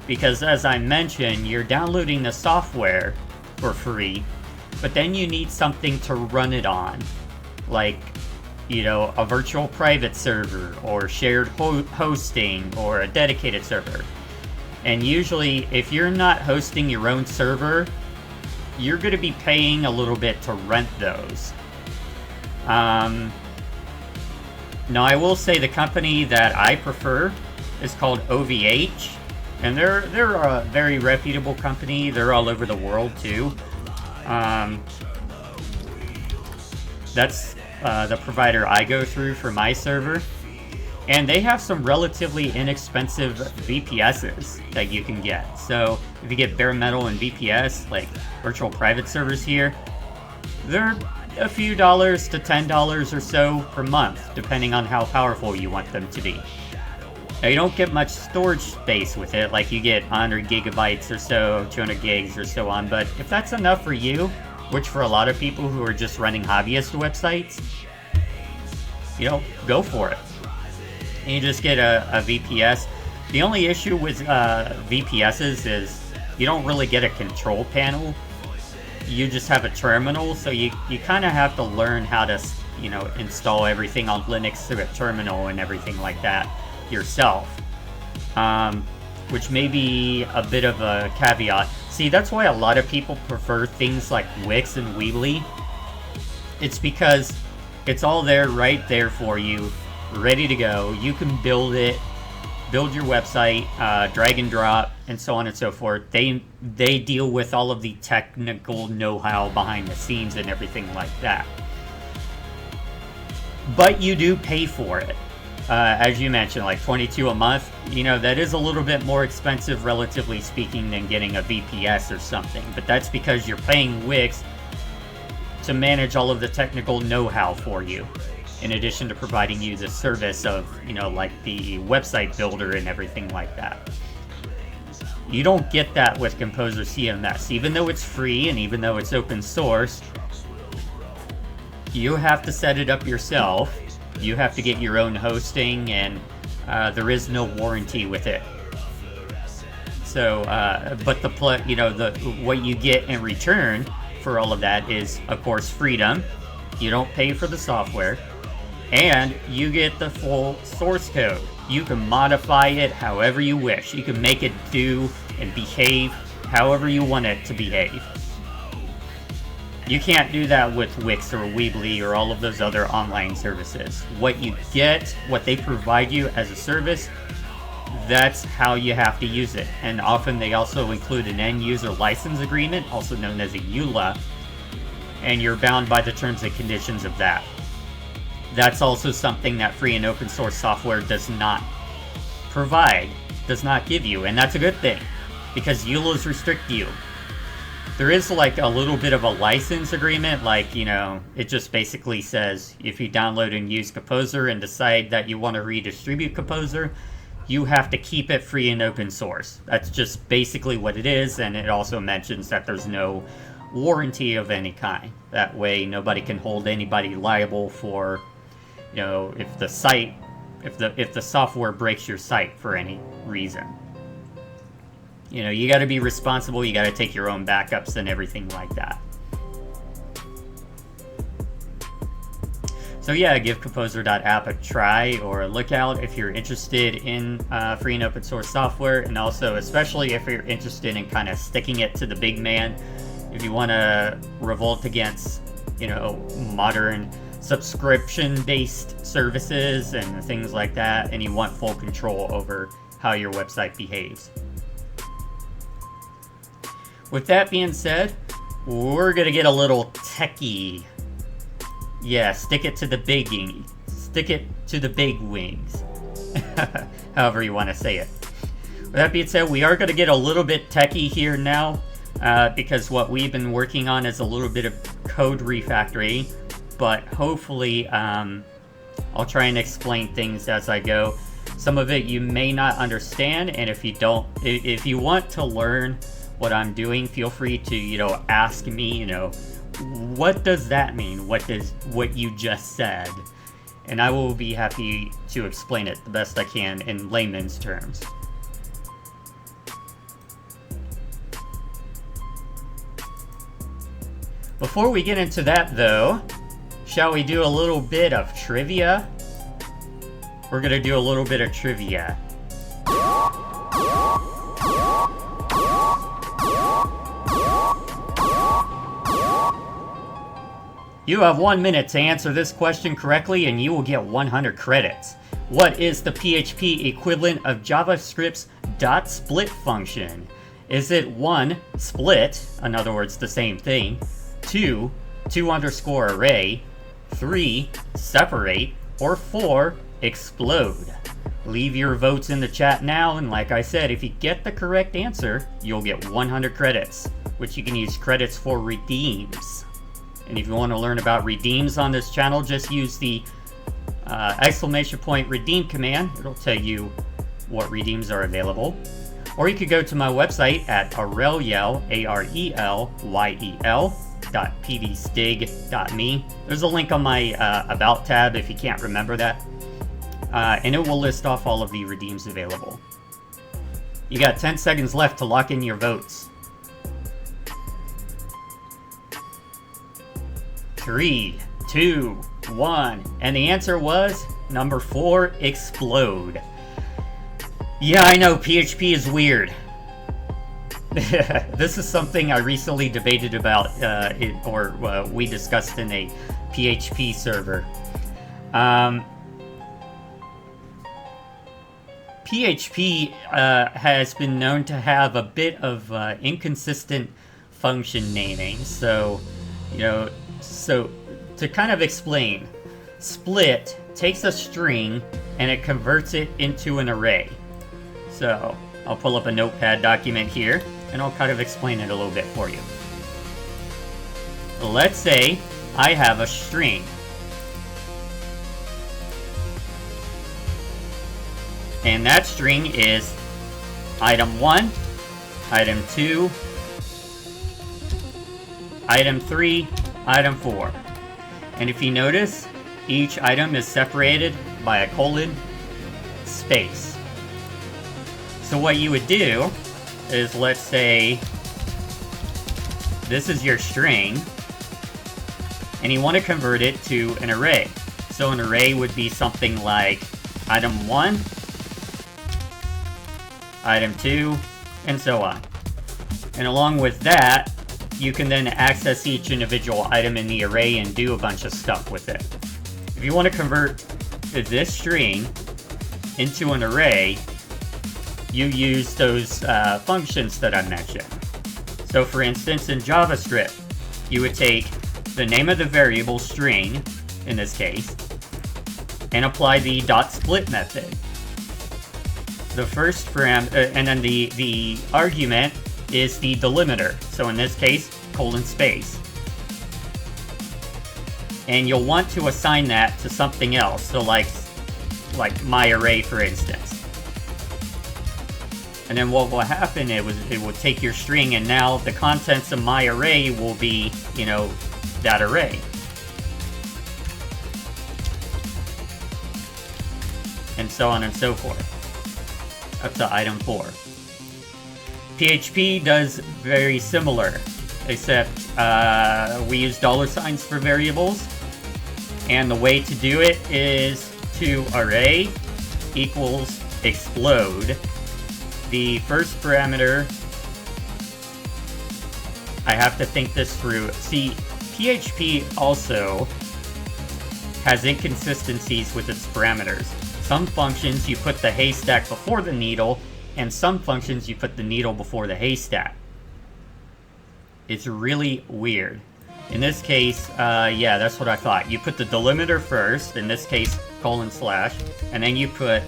Because as I mentioned, you're downloading the software for free, but then you need something to run it on. Like, you know, a virtual private server or shared hosting or a dedicated server. And usually, if you're not hosting your own server, you're going to be paying a little bit to rent those. Now, I will say the company that I prefer is called OVH, and they're a very reputable company. They're all over the world too. That's the provider I go through for my server. And they have some relatively inexpensive VPSs that you can get. So if you get bare metal and VPS, like virtual private servers here, they're a few dollars to $10 or so per month, depending on how powerful you want them to be. Now you don't get much storage space with it, like you get 100 gigabytes or so, 200 gigs or so on, but if that's enough for you, which for a lot of people who are just running hobbyist websites, you know, go for it. And you just get a VPS. The only issue with VPSs is you don't really get a control panel. You just have a terminal, so you kind of have to learn how to, you know, install everything on Linux through a terminal and everything like that yourself. Which may be a bit of a caveat. See, that's why a lot of people prefer things like Wix and Weebly. It's because it's all there, right there for you, ready to go. You can build it build your website, drag and drop, and so on and so forth. They deal with all of the technical know-how behind the scenes and everything like that. But you do pay for it. As you mentioned, like $22 a month, you know, that is a little bit more expensive, relatively speaking, than getting a VPS or something. But that's because you're paying Wix to manage all of the technical know-how for you, in addition to providing you the service of, you know, like the website builder and everything like that. You don't get that with Composr CMS. Even though it's free and even though it's open source, you have to set it up yourself. You have to get your own hosting, and there is no warranty with it. So, but what you get in return for all of that is, of course, freedom. You don't pay for the software, and you get the full source code. You can modify it however you wish. You can make it do and behave however you want it to behave. You can't do that with Wix or Weebly or all of those other online services. What you get, what they provide you as a service, that's how you have to use it. And often they also include an end user license agreement, also known as a EULA, and you're bound by the terms and conditions of that. That's also something that free and open source software does not provide, does not give you, and that's a good thing, because EULAs restrict you. There is like a little bit of a license agreement, like, you know, it just basically says if you download and use Composr and decide that you want to redistribute Composr, you have to keep it free and open source. That's just basically what it is, and it also mentions that there's no warranty of any kind. That way nobody can hold anybody liable for, you know, if the software breaks your site for any reason. You know, you got to be responsible, you got to take your own backups and everything like that. So yeah, give Composr.app a try or a look out if you're interested in free and open source software, and also especially if you're interested in kind of sticking it to the big man. If you want to revolt against, you know, modern subscription-based services and things like that, and you want full control over how your website behaves. With that being said, we're gonna get a little techie. Yeah, stick it to the biggie. Stick it to the big wings. However you want to say it. With that being said, we are gonna get a little bit techie here now, because what we've been working on is a little bit of code refactoring, but hopefully I'll try and explain things as I go. Some of it you may not understand, and if you want to learn what I'm doing, feel free to, you know, ask me, you know, what does that mean? What you just said? And I will be happy to explain it the best I can in layman's terms. Before we get into that though, shall we do a little bit of trivia? We're gonna do a little bit of trivia. You have 1 minute to answer this question correctly and you will get 100 credits. What is the PHP equivalent of JavaScript's .split function? Is it 1, split, in other words the same thing, 2, _array, 3, separate, or 4, explode? Leave your votes in the chat now, and like I said, if you get the correct answer, you'll get 100 credits, which you can use credits for redeems. And if you want to learn about redeems on this channel, just use the !redeem command. It'll tell you what redeems are available. Or you could go to my website at arelyel, arelyel.pdstig.me. There's a link on my About tab if you can't remember that. And it will list off all of the redeems available. You got 10 seconds left to lock in your votes. 3, 2, 1, and the answer was number 4, explode. Yeah, I know, PHP is weird. This is something I recently debated about, we discussed in a PHP server. PHP has been known to have a bit of inconsistent function naming. So, so to kind of explain, split takes a string and it converts it into an array. So I'll pull up a notepad document here and I'll kind of explain it a little bit for you. Let's say I have a string. And that string is item 1, item 2, item 3, item 4. And if you notice, each item is separated by a colon space. So what you would do is, let's say this is your string, and you want to convert it to an array. So an array would be something like item 1, item 2, and so on. And along with that, you can then access each individual item in the array and do a bunch of stuff with it. If you want to convert this string into an array, you use those functions that I mentioned. So for instance, in JavaScript, you would take the name of the variable string, in this case, and apply the .split method. The first parameter, and then the argument is the delimiter. So in this case, colon space. And you'll want to assign that to something else. So like my array, for instance. And then what will happen, it will take your string, and now the contents of my array will be, that array. And so on and so forth. Up to item 4. PHP does very similar, except we use $signs for variables. And the way to do it is to array equals explode. The first parameter, I have to think this through. See, PHP also has inconsistencies with its parameters. Some functions you put the haystack before the needle, and some functions you put the needle before the haystack. It's really weird. In this case, yeah, that's what I thought. You put the delimiter first, in this case, colon slash, and then you put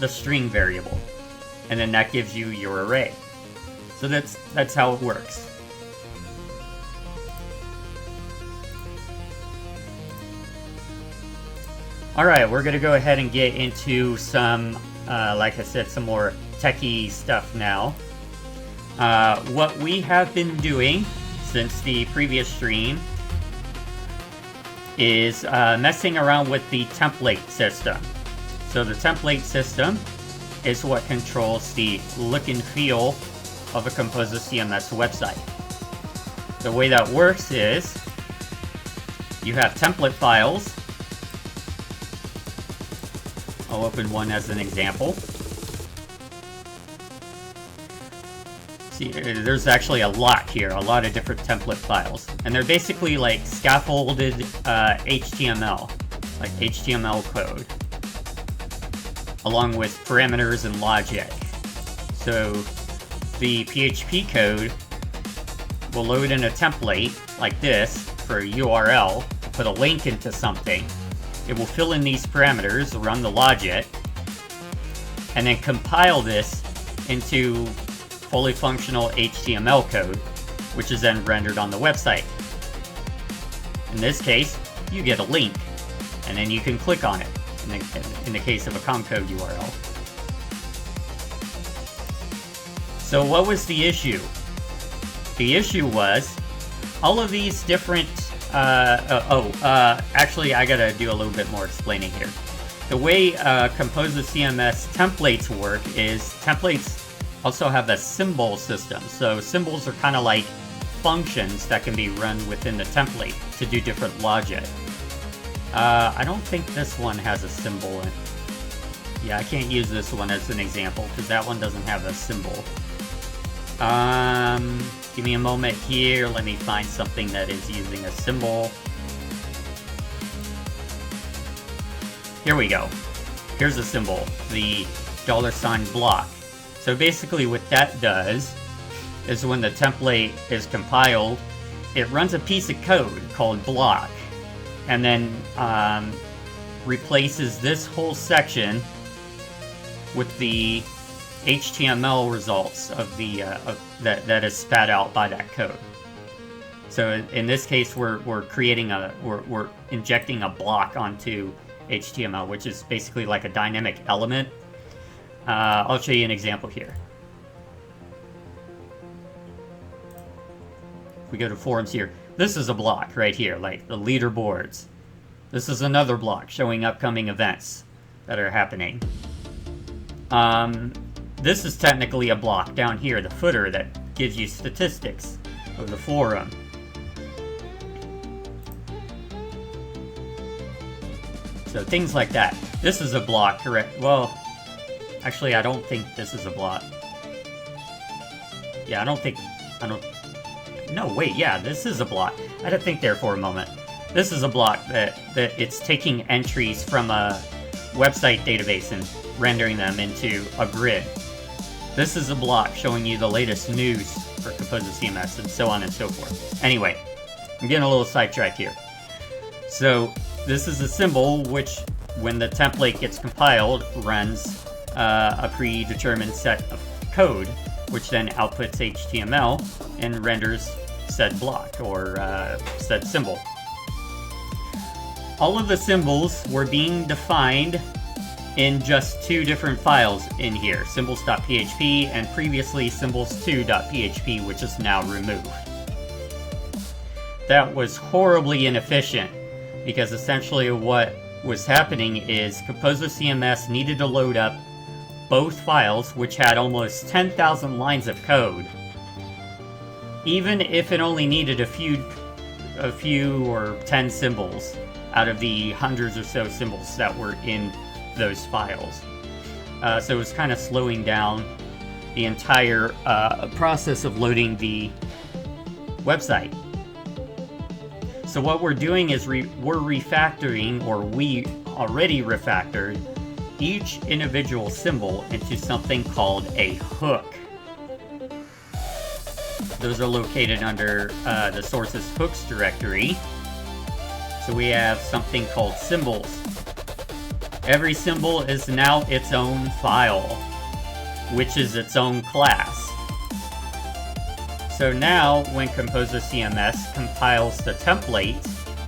the string variable, and then that gives you your array. So that's how it works. Alright, we're going to go ahead and get into some, like I said, some more techie stuff now. What we have been doing since the previous stream is messing around with the template system. So the template system is what controls the look and feel of a Composr CMS website. The way that works is you have template files. I'll open one as an example. See, there's actually a lot here, a lot of different template files. And they're basically like scaffolded HTML, like HTML code, along with parameters and logic. So the PHP code will load in a template like this for a URL, put a link into something. It will fill in these parameters, run the logic, and then compile this into fully functional HTML code, which is then rendered on the website. In this case, you get a link, and then you can click on it, in the case of a Comcode URL. So what was the issue? The issue was all of these different actually, I gotta do a little bit more explaining here. The way Composr CMS templates work is templates also have a symbol system. So symbols are kind of like functions that can be run within the template to do different logic. I don't think this one has a symbol in it. Yeah, I can't use this one as an example because that one doesn't have a symbol. Give me a moment here. Let me find something that is using a symbol. Here we go. here's a symbol, the $block. So basically what that does is when the template is compiled, it runs a piece of code called block, and then replaces this whole section with the HTML results of the that is spat out by that code. So in this case, we're creating we're injecting a block onto HTML, which is basically like a dynamic element. I'll show you an example here. If we go to forums here, this is a block right here, like the leaderboards. This is another block showing upcoming events that are happening. This is technically a block down here, the footer that gives you statistics of the forum. So things like that. This is a block, correct? Well, actually, I don't think this is a block. Yeah, no, wait, yeah, this is a block. I had to think there for a moment. This is a block that it's taking entries from a website database and rendering them into a grid. This is a block showing you the latest news for Composr CMS and so on and so forth. Anyway, I'm getting a little sidetracked here. So this is a symbol which, when the template gets compiled, runs a predetermined set of code, which then outputs HTML and renders said block or said symbol. All of the symbols were being defined in just two different files in here, symbols.php and previously symbols2.php, which is now removed. That was horribly inefficient, because essentially what was happening is Composr CMS needed to load up both files, which had almost 10,000 lines of code, even if it only needed a few or 10 symbols out of the hundreds or so symbols that were in those files. So it was kind of slowing down the entire process of loading the website. So what we're doing is we're refactoring, or we already refactored, each individual symbol into something called a hook. Those are located under the source's hooks directory. So we have something called symbols. Every symbol is now its own file, which is its own class. So now, when Composr CMS compiles the template,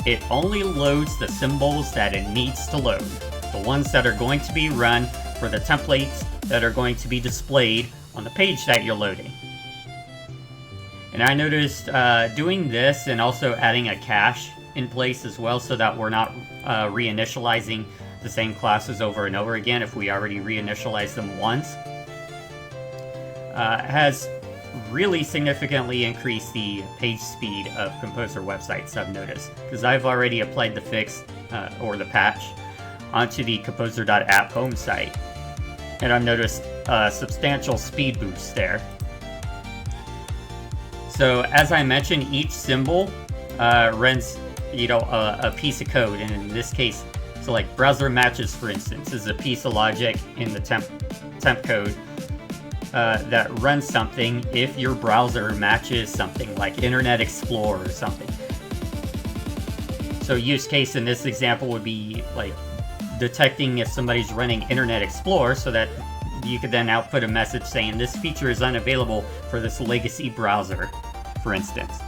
it only loads the symbols that it needs to load. The ones that are going to be run for the templates that are going to be displayed on the page that you're loading. And I noticed doing this and also adding a cache in place as well, so that we're not reinitializing the same classes over and over again if we already reinitialized them once, has really significantly increased the page speed of Composr websites, I've noticed, because I've already applied the fix or the patch onto the composr.app home site, and I've noticed a substantial speed boost there. So as I mentioned, each symbol runs a piece of code, and in this case, so like browser matches, for instance, is a piece of logic in the temp code that runs something if your browser matches something like Internet Explorer or something. So use case in this example would be like detecting if somebody's running Internet Explorer, so that you could then output a message saying this feature is unavailable for this legacy browser, for instance.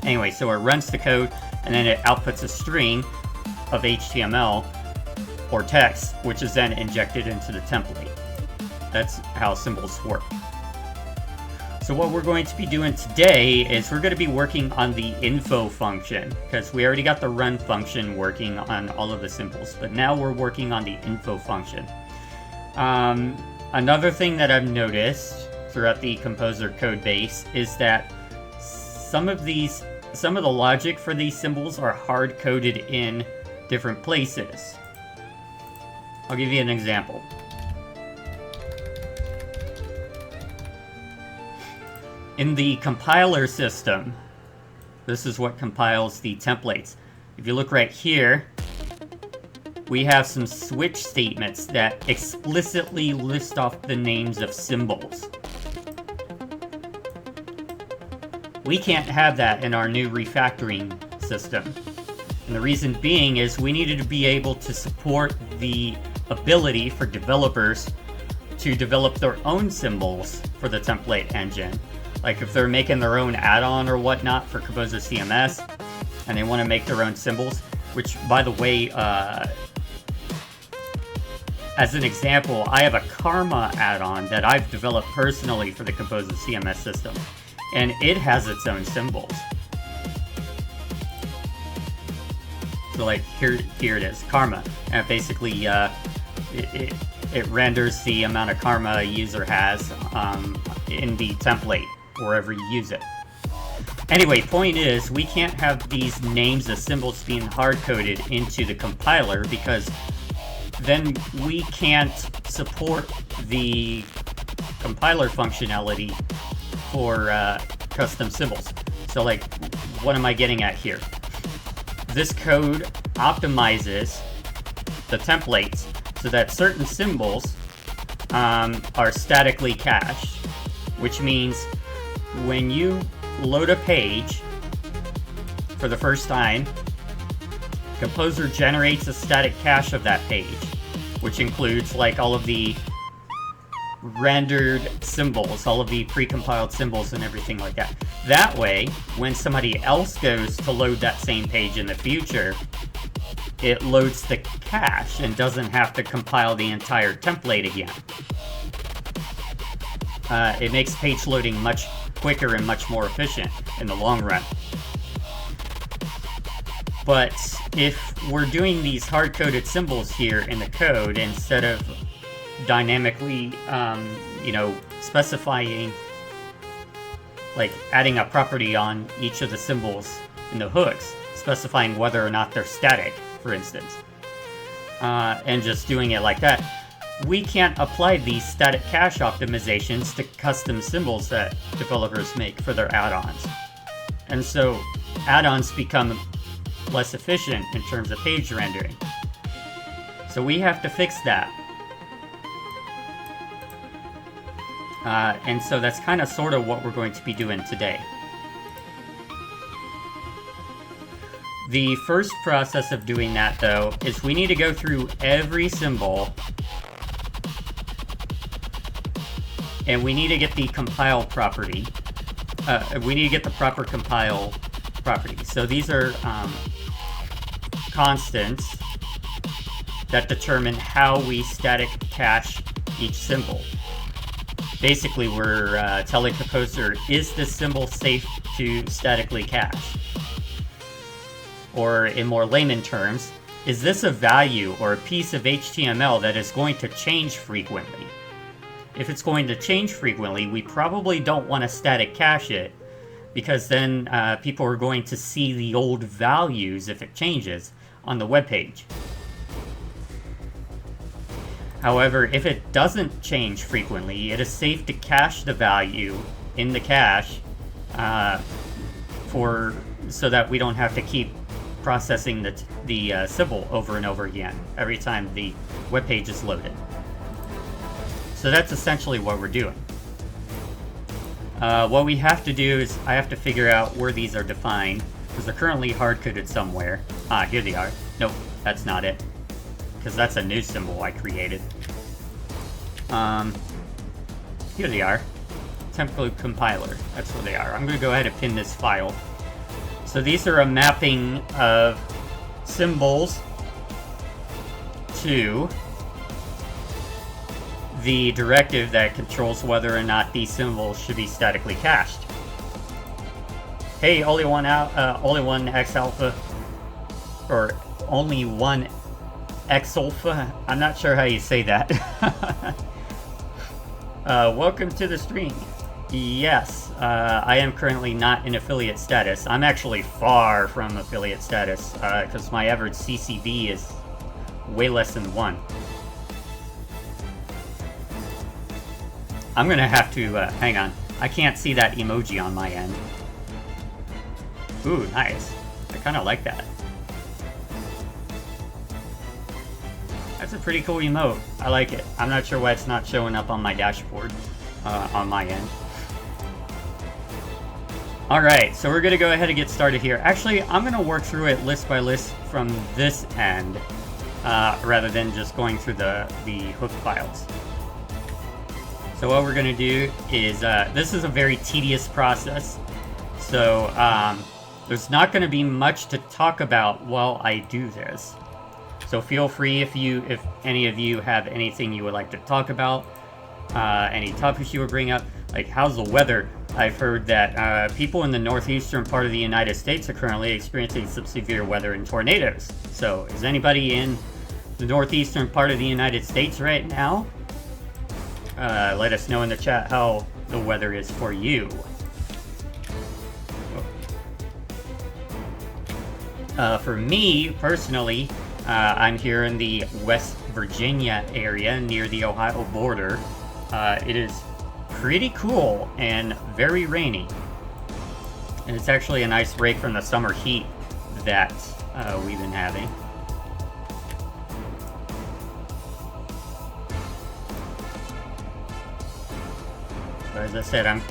Anyway, so it runs the code and then it outputs a string of HTML or text, which is then injected into the template. That's how symbols work. So what we're going to be doing today is we're going to be working on the info function, because we already got the run function working on all of the symbols, but now we're working on the info function. Another thing that I've noticed throughout the Composr code base is that some of the logic for these symbols are hard-coded in different places. I'll give you an example. In the compiler system, this is what compiles the templates. If you look right here, we have some switch statements that explicitly list off the names of symbols. We can't have that in our new refactoring system. And the reason being is we needed to be able to support the ability for developers to develop their own symbols for the template engine. Like if they're making their own add-on or whatnot for Composr CMS, and they want to make their own symbols, which, by the way, as an example, I have a Karma add-on that I've developed personally for the Composr CMS system, and it has its own symbols. So like here it is, Karma, and basically it renders the amount of Karma a user has in the template wherever you use it. Anyway, point is, we can't have these names of symbols being hard-coded into the compiler because then we can't support the compiler functionality for custom symbols. So like, what am I getting at here? This code optimizes the templates so that certain symbols are statically cached, which means when you load a page for the first time, Composr generates a static cache of that page, which includes like all of the rendered symbols, all of the precompiled symbols and everything like that. That way, when somebody else goes to load that same page in the future, it loads the cache and doesn't have to compile the entire template again. It makes page loading much quicker and much more efficient in the long run. But if we're doing these hard-coded symbols here in the code instead of dynamically, specifying, like adding a property on each of the symbols in the hooks, specifying whether or not they're static, for instance, and just doing it like that, we can't apply these static cache optimizations to custom symbols that developers make for their add-ons. And so add-ons become less efficient in terms of page rendering. So we have to fix that. And so that's kind of sort of what we're going to be doing today. The first process of doing that, though, is we need to go through every symbol and we need to get the compile property. We need to get the proper compile property. So these are constants that determine how we static cache each symbol. Basically, we're telling Composr, is this symbol safe to statically cache? Or in more layman terms, is this a value or a piece of HTML that is going to change frequently? If it's going to change frequently, we probably don't want to static cache it, because then people are going to see the old values if it changes on the web page. However, if it doesn't change frequently, it is safe to cache the value in the cache so that we don't have to keep processing the symbol over and over again every time the web page is loaded. So that's essentially what we're doing. What we have to do is I have to figure out where these are defined, because they're currently hard-coded somewhere. Here they are. Nope, that's not it, because that's a new symbol I created. Here they are. Template compiler. That's where they are. I'm going to go ahead and pin this file. So these are a mapping of symbols to the directive that controls whether or not these symbols should be statically cached. Hey, only one X alpha, or only one X alpha. I'm not sure how you say that. Welcome to the stream. Yes, I am currently not in affiliate status. I'm actually far from affiliate status because my average CCV is way less than 1. I'm gonna have to, hang on. I can't see that emoji on my end. Ooh, nice. I kinda like that. That's a pretty cool emote. I like it. I'm not sure why it's not showing up on my dashboard on my end. Alright, so we're going to go ahead and get started here. Actually, I'm going to work through it list by list from this end, rather than just going through the hook files. So what we're going to do is, this is a very tedious process, so there's not going to be much to talk about while I do this. So feel free if any of you have anything you would like to talk about, any topics you would bring up, like how's the weather? I've heard that people in the northeastern part of the United States are currently experiencing some severe weather and tornadoes. So is anybody in the northeastern part of the United States right now? Let us know in the chat how the weather is for you. For me, personally, I'm here in the West Virginia area near the Ohio border. It is pretty cool and very rainy. And it's actually a nice break from the summer heat that we've been having. So as I said, I'm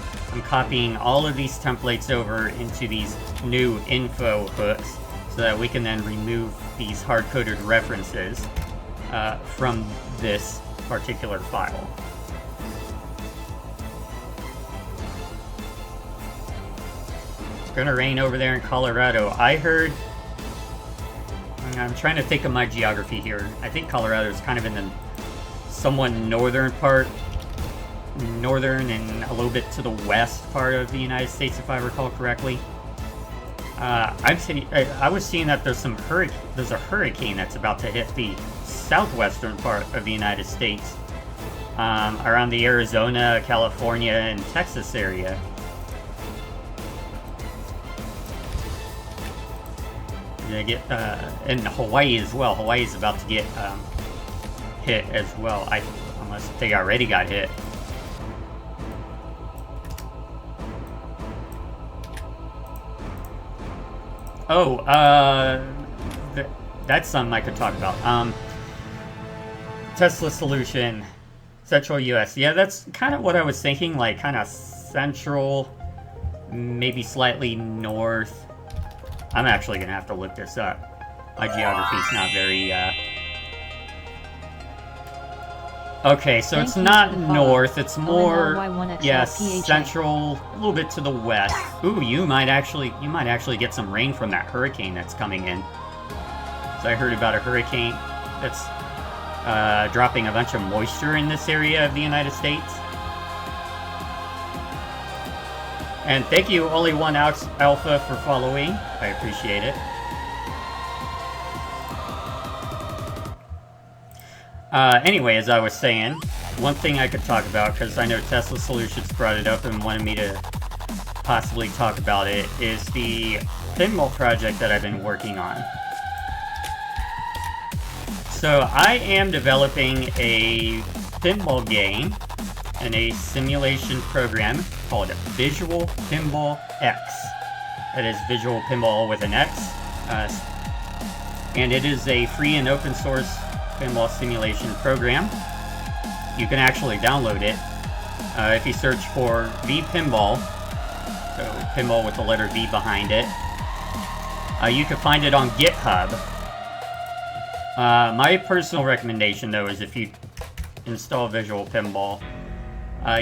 copying all of these templates over into these new info hooks so that we can then remove these hard-coded references from this particular file. Gonna rain over there in Colorado. I heard... I'm trying to think of my geography here. I think Colorado is kind of in the somewhat northern part. Northern and a little bit to the west part of the United States, if I recall correctly. I was seeing that there's a hurricane that's about to hit the southwestern part of the United States. Around the Arizona, California, and Texas area. And Hawaii as well. Hawaii is about to get hit as well. Unless they already got hit. Oh, that's something I could talk about. Tesla solution, Central US. Yeah, that's kind of what I was thinking. Like kind of central, maybe slightly north. I'm actually going to have to look this up. My geography's not very, Okay, so it's not north, it's more, central, a little bit to the west. Ooh, you might actually get some rain from that hurricane that's coming in. So I heard about a hurricane that's dropping a bunch of moisture in this area of the United States. And thank you, Only One Alpha, for following. I appreciate it. Anyway, as I was saying, one thing I could talk about, because I know Tesla Solutions brought it up and wanted me to possibly talk about it, is the pinball project that I've been working on. So I am developing a pinball game and a simulation program called Visual Pinball X. That is Visual Pinball with an X. And it is a free and open source pinball simulation program. You can actually download it if you search for V-Pinball, so pinball with the letter V behind it. You can find it on GitHub. My personal recommendation, though, is if you install Visual Pinball,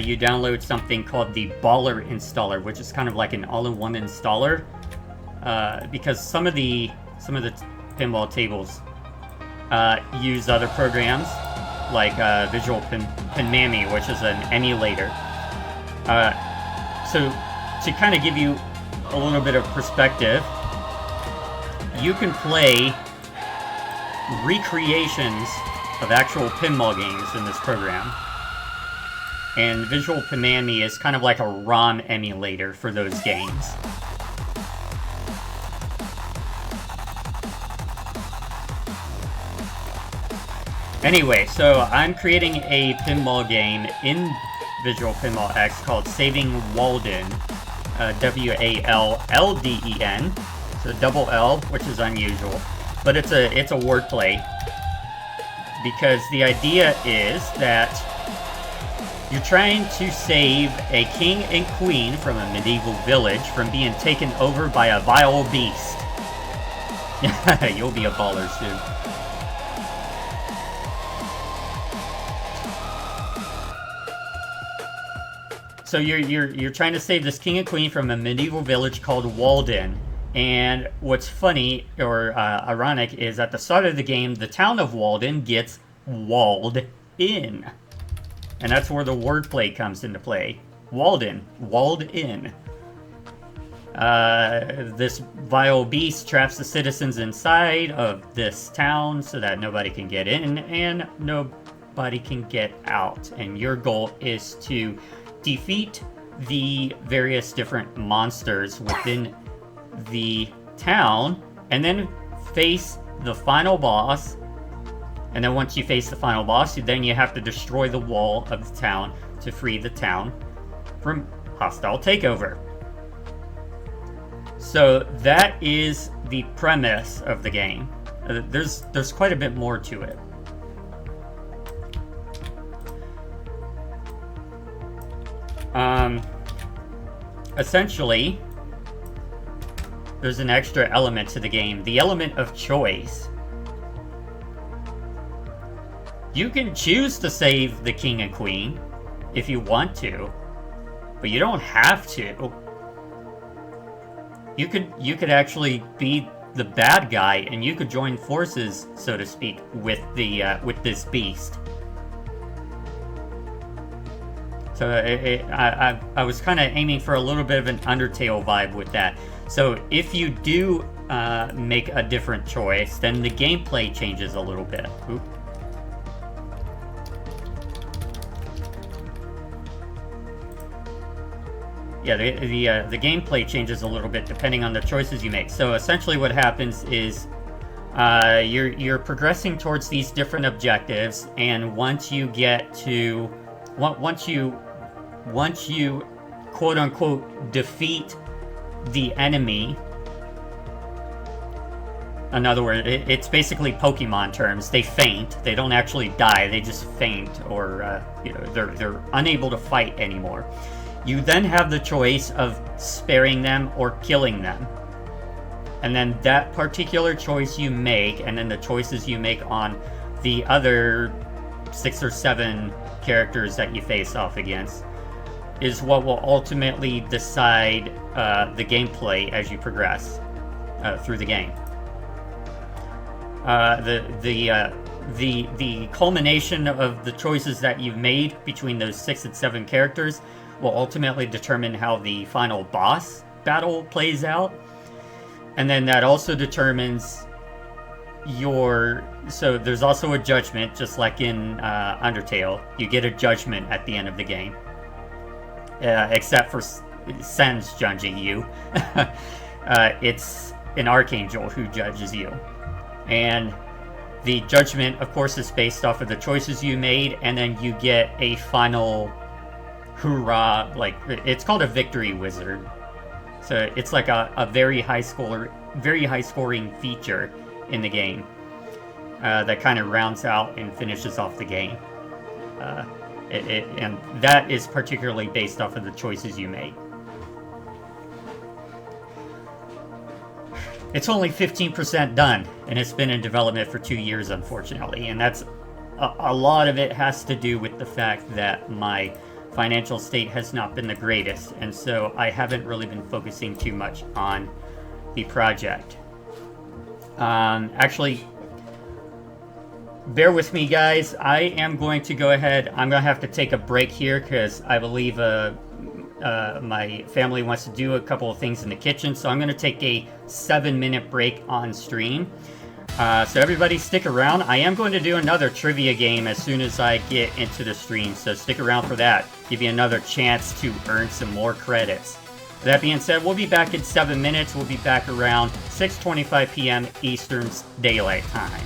you download something called the Baller Installer, which is kind of like an all-in-one installer, because some of the pinball tables use other programs, like Visual Pinmami, which is an emulator. So to kind of give you a little bit of perspective, you can play recreations of actual pinball games in this program. And Visual Pinmami is kind of like a ROM emulator for those games. Anyway, so I'm creating a pinball game in Visual Pinball X called Saving Wallden, W-A-L-L-D-E-N, so double L, which is unusual, but it's a wordplay. because the idea is that you're trying to save a king and queen from a medieval village from being taken over by a vile beast. You'll be a baller soon. So you're trying to save this king and queen from a medieval village called Wallden. And what's funny or ironic is at the start of the game, the town of Wallden gets walled in. And that's where the wordplay comes into play. Wallden, walled in. This vile beast traps the citizens inside of this town so that nobody can get in and nobody can get out. And your goal is to defeat the various different monsters within the town and then face the final boss. And then once you face the final boss, then you have to destroy the wall of the town to free the town from hostile takeover. So that is the premise of the game. There's quite a bit more to it. Essentially, there's an extra element to the game, the element of choice. You can choose to save the king and queen if you want to, but you don't have to. You could actually be the bad guy, and you could join forces, so to speak, with this beast. So I was kind of aiming for a little bit of an Undertale vibe with that. So if you do make a different choice, then the gameplay changes a little bit. Oop. Yeah, the gameplay changes a little bit depending on the choices you make. So essentially what happens is you're progressing towards these different objectives, and once you get to once you quote unquote defeat the enemy, in other words, it's basically Pokemon terms. They faint. They don't actually die. They just faint, or they're unable to fight anymore. You then have the choice of sparing them or killing them. And then that particular choice you make, and then the choices you make on the other 6 or 7 characters that you face off against, is what will ultimately decide the gameplay as you progress through the game. The culmination of the choices that you've made between those 6 and 7 characters will ultimately determine how the final boss battle plays out. And then that also determines so there's also a judgment, just like in Undertale. You get a judgment at the end of the game. Except for Sen's judging you. It's an archangel who judges you. And the judgment, of course, is based off of the choices you made, and then you get a final hoorah, like, it's called a victory wizard. So it's like a very high scoring feature in the game that kind of rounds out and finishes off the game. And that is particularly based off of the choices you made. It's only 15% done, and it's been in development for 2 years, unfortunately. And that's a lot of it has to do with the fact that my financial state has not been the greatest, and so I haven't really been focusing too much on the project. Actually, bear with me, guys. I am going to go ahead. I'm going to have to take a break here because I believe my family wants to do a couple of things in the kitchen, so I'm going to take a 7-minute break on stream. So everybody stick around. I am going to do another trivia game as soon as I get into the stream, so stick around for that. Give you another chance to earn some more credits. That being said, we'll be back in 7 minutes. We'll be back around 6:25 p.m. Eastern Daylight Time.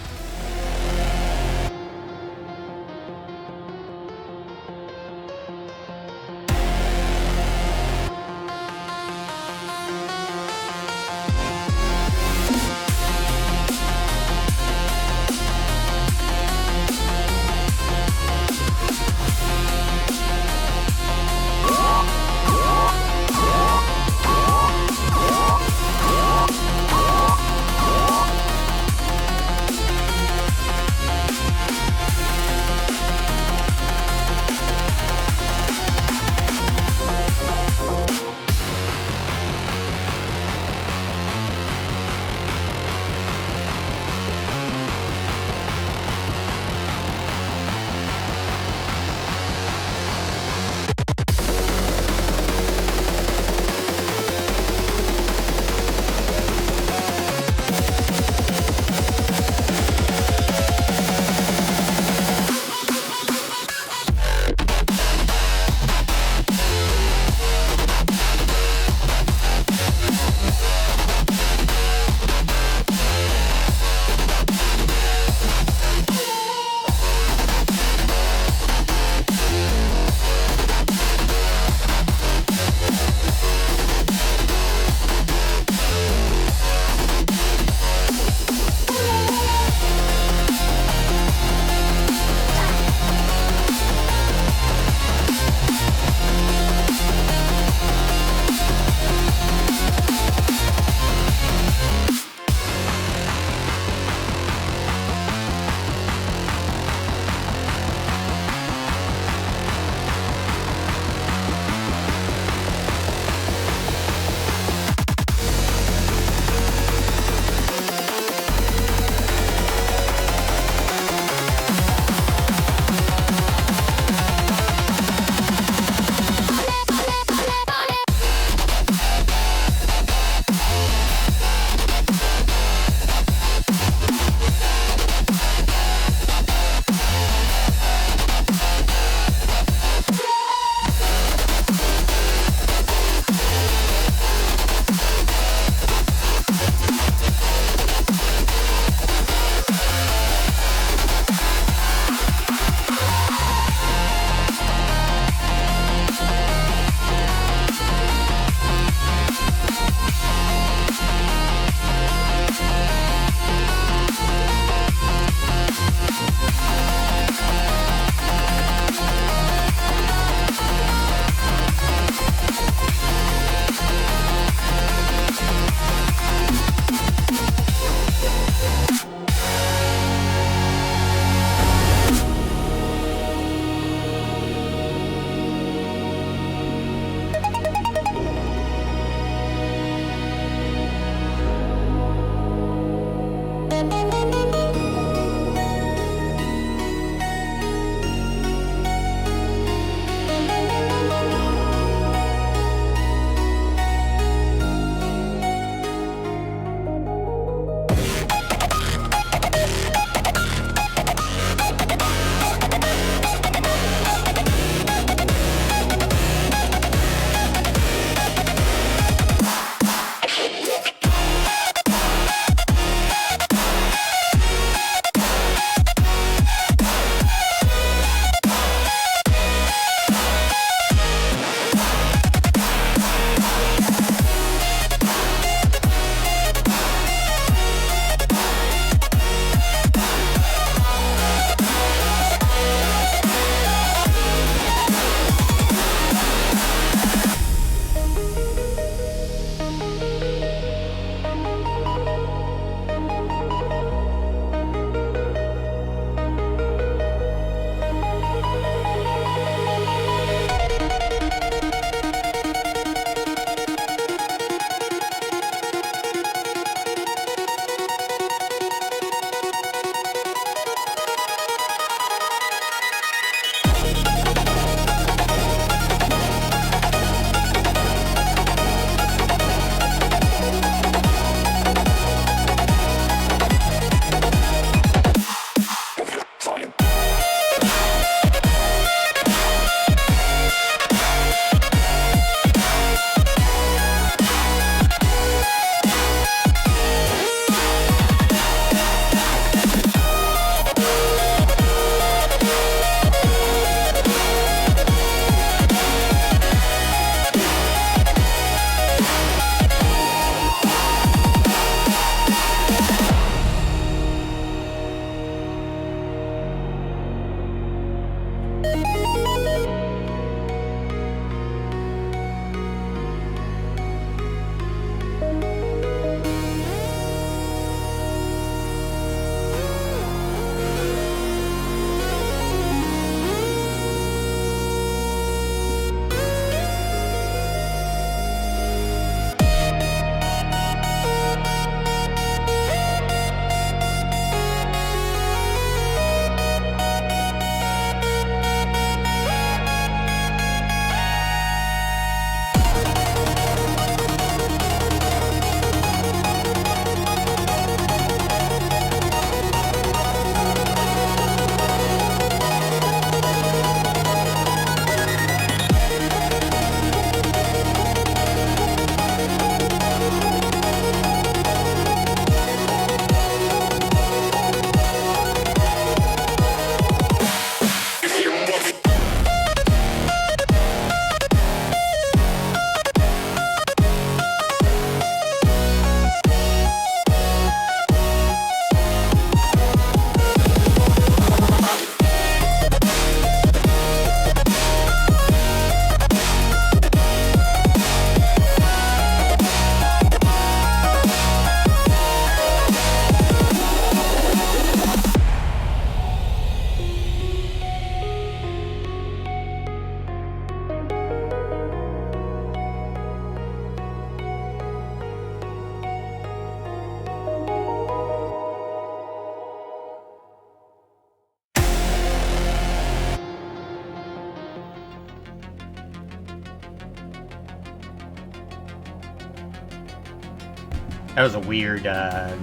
That was a weird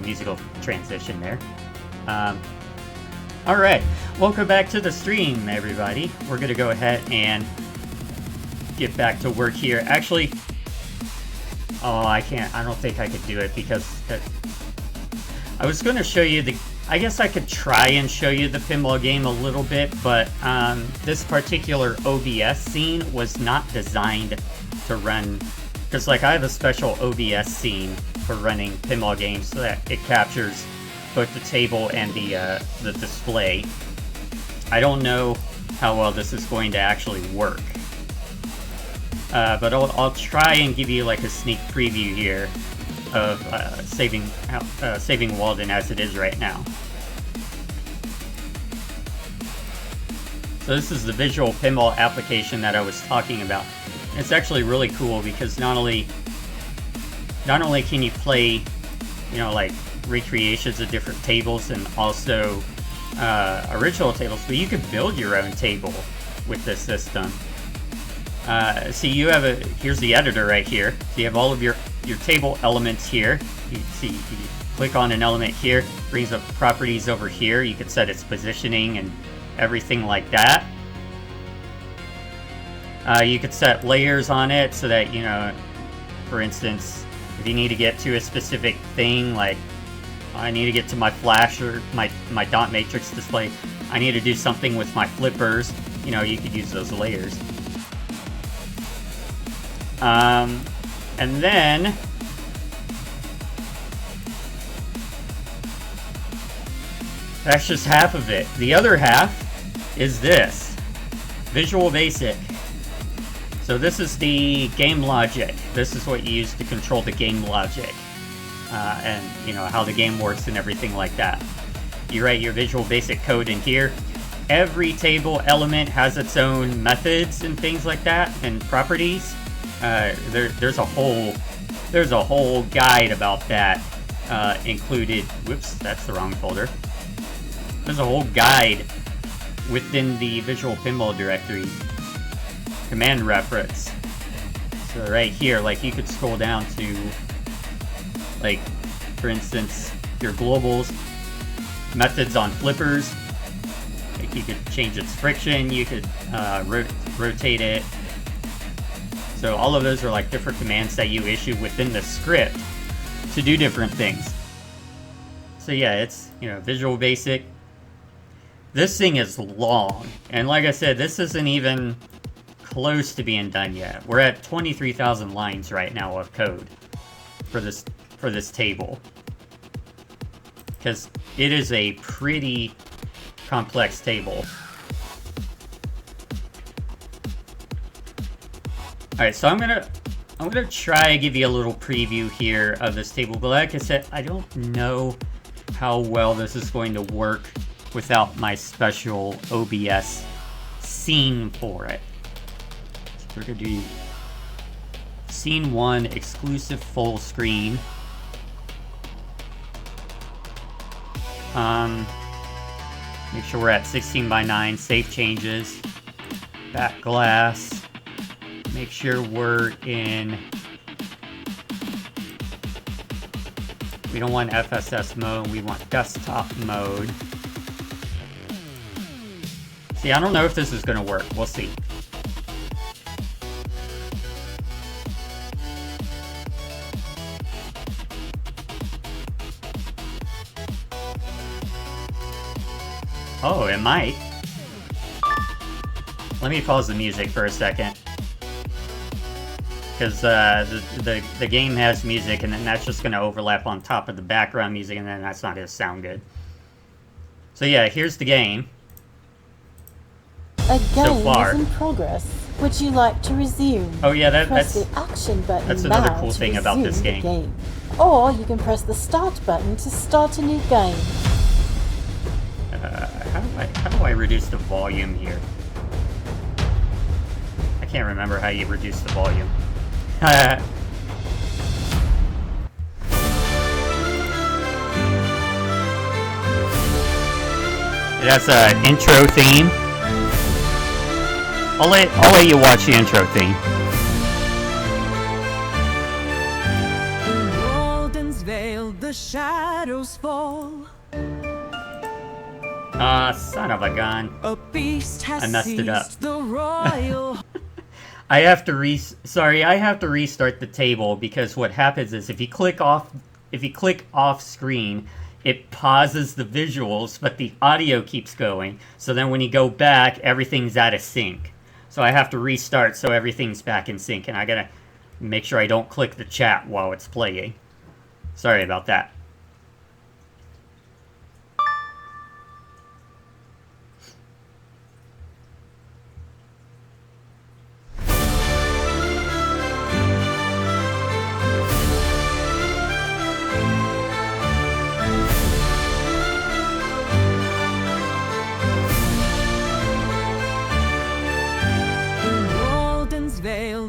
musical transition there. Alright, welcome back to the stream, everybody. We're gonna go ahead and get back to work here. Actually, oh, I don't think I could do it because I was gonna show you I guess I could try and show you the pinball game a little bit, but this particular OBS scene was not designed to run, because like I have a special OBS scene for running pinball games so that it captures both the table and the display. I don't know how well this is going to actually work, but I'll try and give you like a sneak preview here of Saving Wallden as it is right now. So this is the visual pinball application that I was talking about. It's actually really cool because not only can you play, you know, like recreations of different tables and also original tables, but you can build your own table with this system. See, you have here's the editor right here. So you have all of your table elements here. You see, you click on an element here, brings up properties over here. You can set its positioning and everything like that. You could set layers on it so that, you know, for instance, if you need to get to a specific thing, like I need to get to my flash or my dot matrix display, I need to do something with my flippers, you know, you could use those layers. And then that's just half of it. The other half is this Visual Basic. So this is the game logic. This is what you use to control the game logic, and you know how the game works and everything like that. You write your Visual Basic code in here. Every table element has its own methods and things like that, and properties. There's a whole guide about that included. Whoops, that's the wrong folder. There's a whole guide within the Visual Pinball directory command reference. So right here, like you could scroll down to, like, for instance, your globals, methods on flippers. Like you could change its friction, you could rotate it. So all of those are like different commands that you issue within the script to do different things. So yeah, it's, you know, Visual Basic. This thing is long, and like I said, this isn't even close to being done yet. We're at 23,000 lines right now of code for this table, because it is a pretty complex table. Alright, so I'm gonna try to give you a little preview here of this table, but like I said, I don't know how well this is going to work without my special OBS scene for it. So we're gonna do scene 1 exclusive full screen. Make sure we're at 16:9, save changes, back glass. Make sure we're in, we don't want FSS mode, we want desktop mode. See, I don't know if this is going to work. We'll see. Oh, it might. Let me pause the music for a second. Because the game has music, and then that's just going to overlap on top of the background music, and then that's not going to sound good. So yeah, here's the game. A game so far. is in progress. Would you like to resume? Oh yeah, press that's the action button that's another now cool to thing about this resume the game. Or you can press the start button to start a new game. How do I reduce the volume here? I can't remember how you reduce the volume. It has an intro theme. I'll let you watch the intro theme. In Walden's Vale, the shadows fall. Son of a gun. A beast has I messed it up. seized the royal. I have to restart the table, because what happens is if you click off screen, it pauses the visuals, but the audio keeps going. So then when you go back, everything's out of sync. So I have to restart so everything's back in sync, and I gotta make sure I don't click the chat while it's playing. Sorry about that.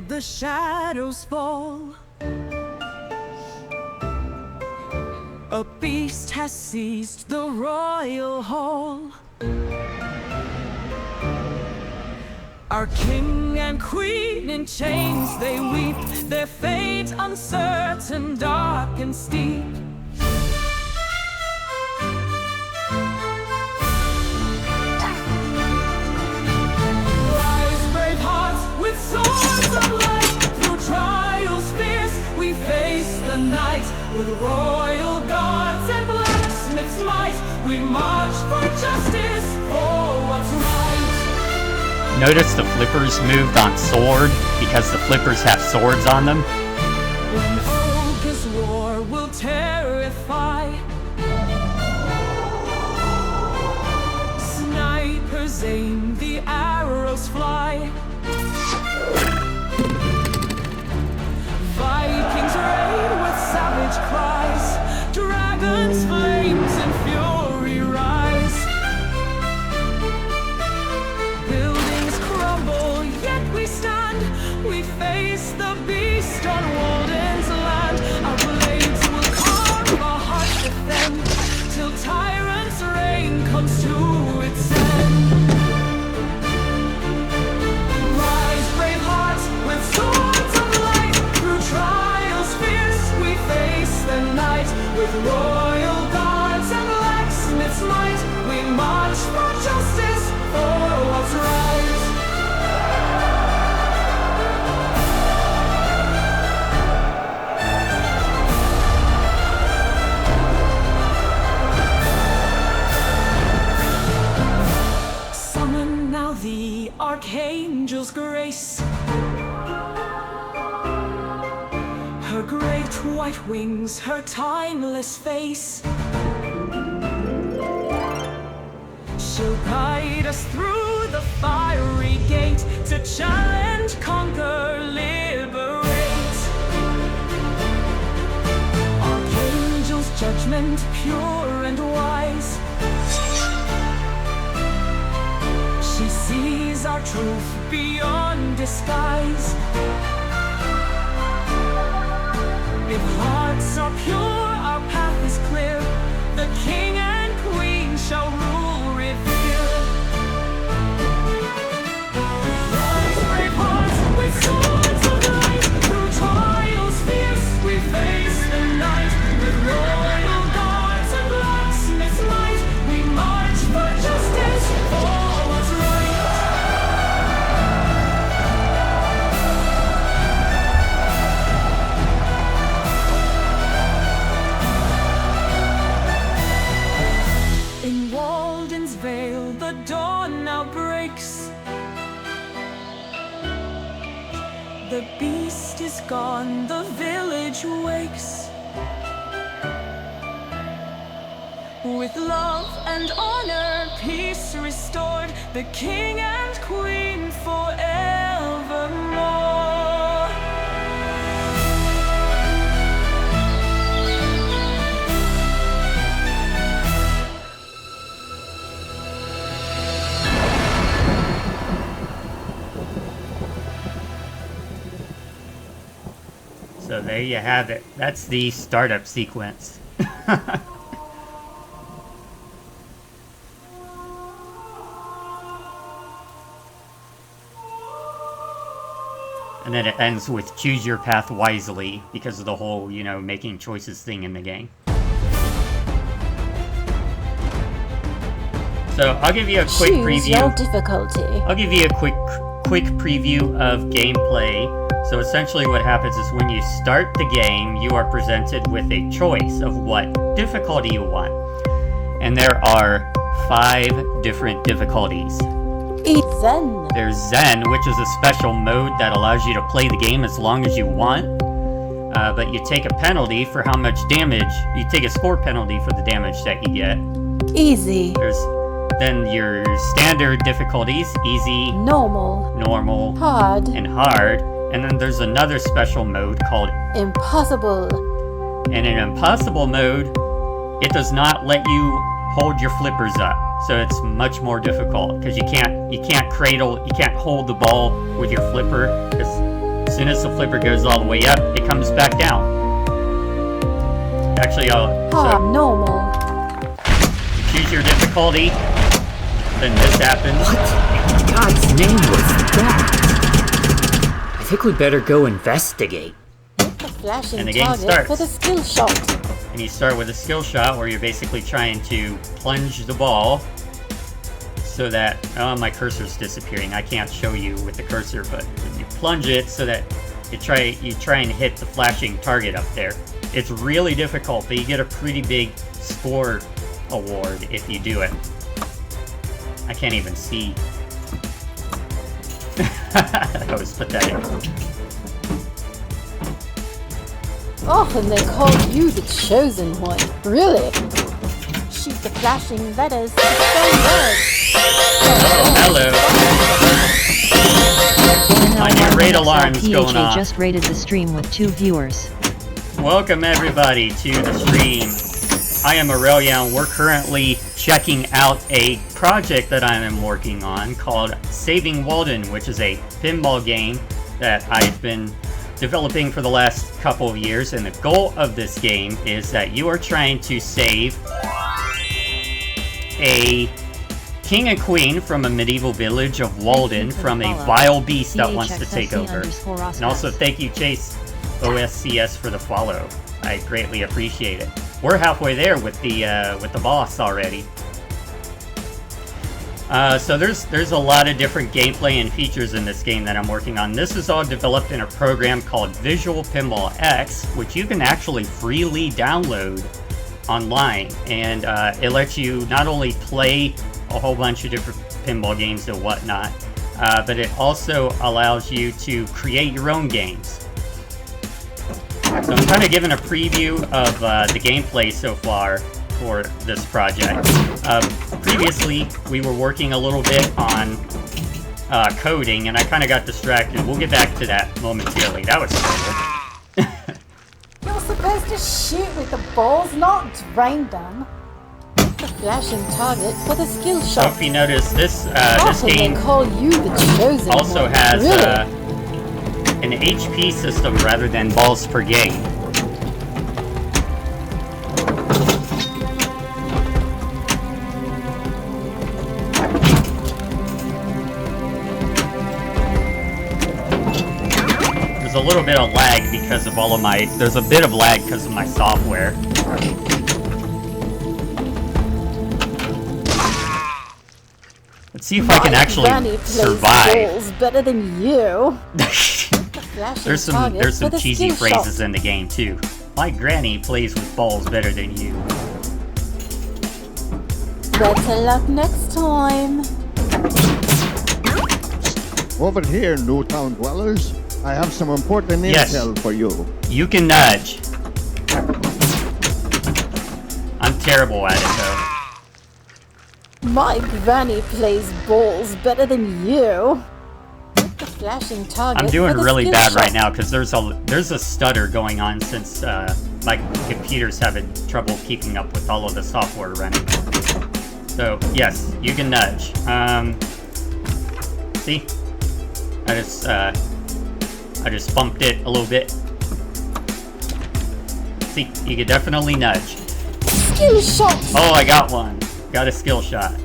The shadows fall. A beast has seized the royal hall. Our king and queen in chains they weep, their fate uncertain, dark and steep. Rise, brave hearts, with swords of light. Through trials fierce, we face the night. With royal guards and blacksmith's might, we march for justice, for what's right. Notice the flippers moved on sword because the flippers have swords on them. When ogre's war will terrify, snipers aim, the arrows fly. Vikings raid with savage cries, dragons, flames, and fury rise. Buildings crumble, yet we stand. We face the beast on Walden's land. Our blades will carve our hearts defend, till tyrant's reign comes to its end. Rise, brave hearts, with swords of light. Through trials fierce, we face the night. With royal guards and blacksmith's might, we march for justice, for what's right. Summon now the archangel's grace. Her great white wings, her timeless face. She'll guide us through the fiery gate to challenge, conquer, liberate. Archangel's judgment, pure and wise. She sees our truth beyond disguise. If hearts are pure, our path is clear. The king and queen shall rule revered. Rise, brave hearts, with swords of light. Through trials fierce, we face the night. With royal guards and blacksmith's might, we march for justice, for what's right. In Walden's vale, the dawn now breaks. The beast is gone, the village wakes. With love and honor, peace restored, the king and queen forevermore. So there you have it. That's the startup sequence. And then it ends with choose your path wisely because of the whole, making choices thing in the game. So I'll give you a quick Choose your preview. difficulty. I'll give you a quick preview of gameplay. So essentially what happens is when you start the game, you are presented with a choice of what difficulty you want. And there are 5 different difficulties. It's Zen. There's Zen, which is a special mode that allows you to play the game as long as you want. But you take a penalty for how much damage, you take a score penalty for the damage that you get. Easy. There's then your standard difficulties, easy, Normal. normal, Hard. and hard. And then there's another special mode called, Impossible. and in impossible mode, it does not let you hold your flippers up. So it's much more difficult because you can't cradle, you can't hold the ball with your flipper. As soon as the flipper goes all the way up, it comes back down. Actually, Hard. Normal. choose your difficulty, then this happens. What in God's name was that? I think we better go investigate. The flashing And the game target starts. for the skill shot. And you start with a skill shot where you're basically trying to plunge the ball so that, oh, my cursor's disappearing. I can't show you with the cursor, but you plunge it so that you try and hit the flashing target up there. It's really difficult, but you get a pretty big score award if you do it. I can't even see. That was pathetic. Oh, and they call you the chosen one. Really? Shoot the flashing letters to spell words. Hello. My new raid alarm's going PHA off. just rated the stream with 2 viewers. Welcome everybody to the stream. I am Aurelia and we're currently checking out a project that I am working on called Saving Wallden, which is a pinball game that I've been developing for the last couple of years, and the goal of this game is that you are trying to save a king and queen from a medieval village of Walden from a vile beast that wants to take over. And also thank you Chase OSCS for the follow. I greatly appreciate it. We're halfway there with the boss already. So there's a lot of different gameplay and features in this game that I'm working on. This is all developed in a program called Visual Pinball X, which you can actually freely download online, and it lets you not only play a whole bunch of different pinball games and whatnot, but it also allows you to create your own games. So I'm kind of giving a preview of the gameplay so far for this project. Previously, we were working a little bit on coding, and I kind of got distracted. We'll get back to that momentarily. That was terrible. You're supposed to shoot with the balls, not drain them. The flashing target for the skill So shot. if you notice, this Often game they call you the chosen also one. has Really? an HP system rather than balls per game. There's a little bit of lag because of all of my... There's a bit of lag because of my software. Let's see if I can actually Granny plays survive. balls better than you. There's some cheesy phrases in the game too. My granny plays with balls better than you. Better luck next time. Over here, Newtown dwellers, I have some important Yes. intel for you. You can nudge. I'm terrible at it though. My granny plays balls better than you. The flashing target. I'm doing for the really skill bad right shot. now because there's a stutter going on since my computer's having trouble keeping up with all of the software running. So yes, you can nudge. See, I just bumped it a little bit. See, you can definitely nudge. Skill shot. Oh, I got one. Got a skill shot.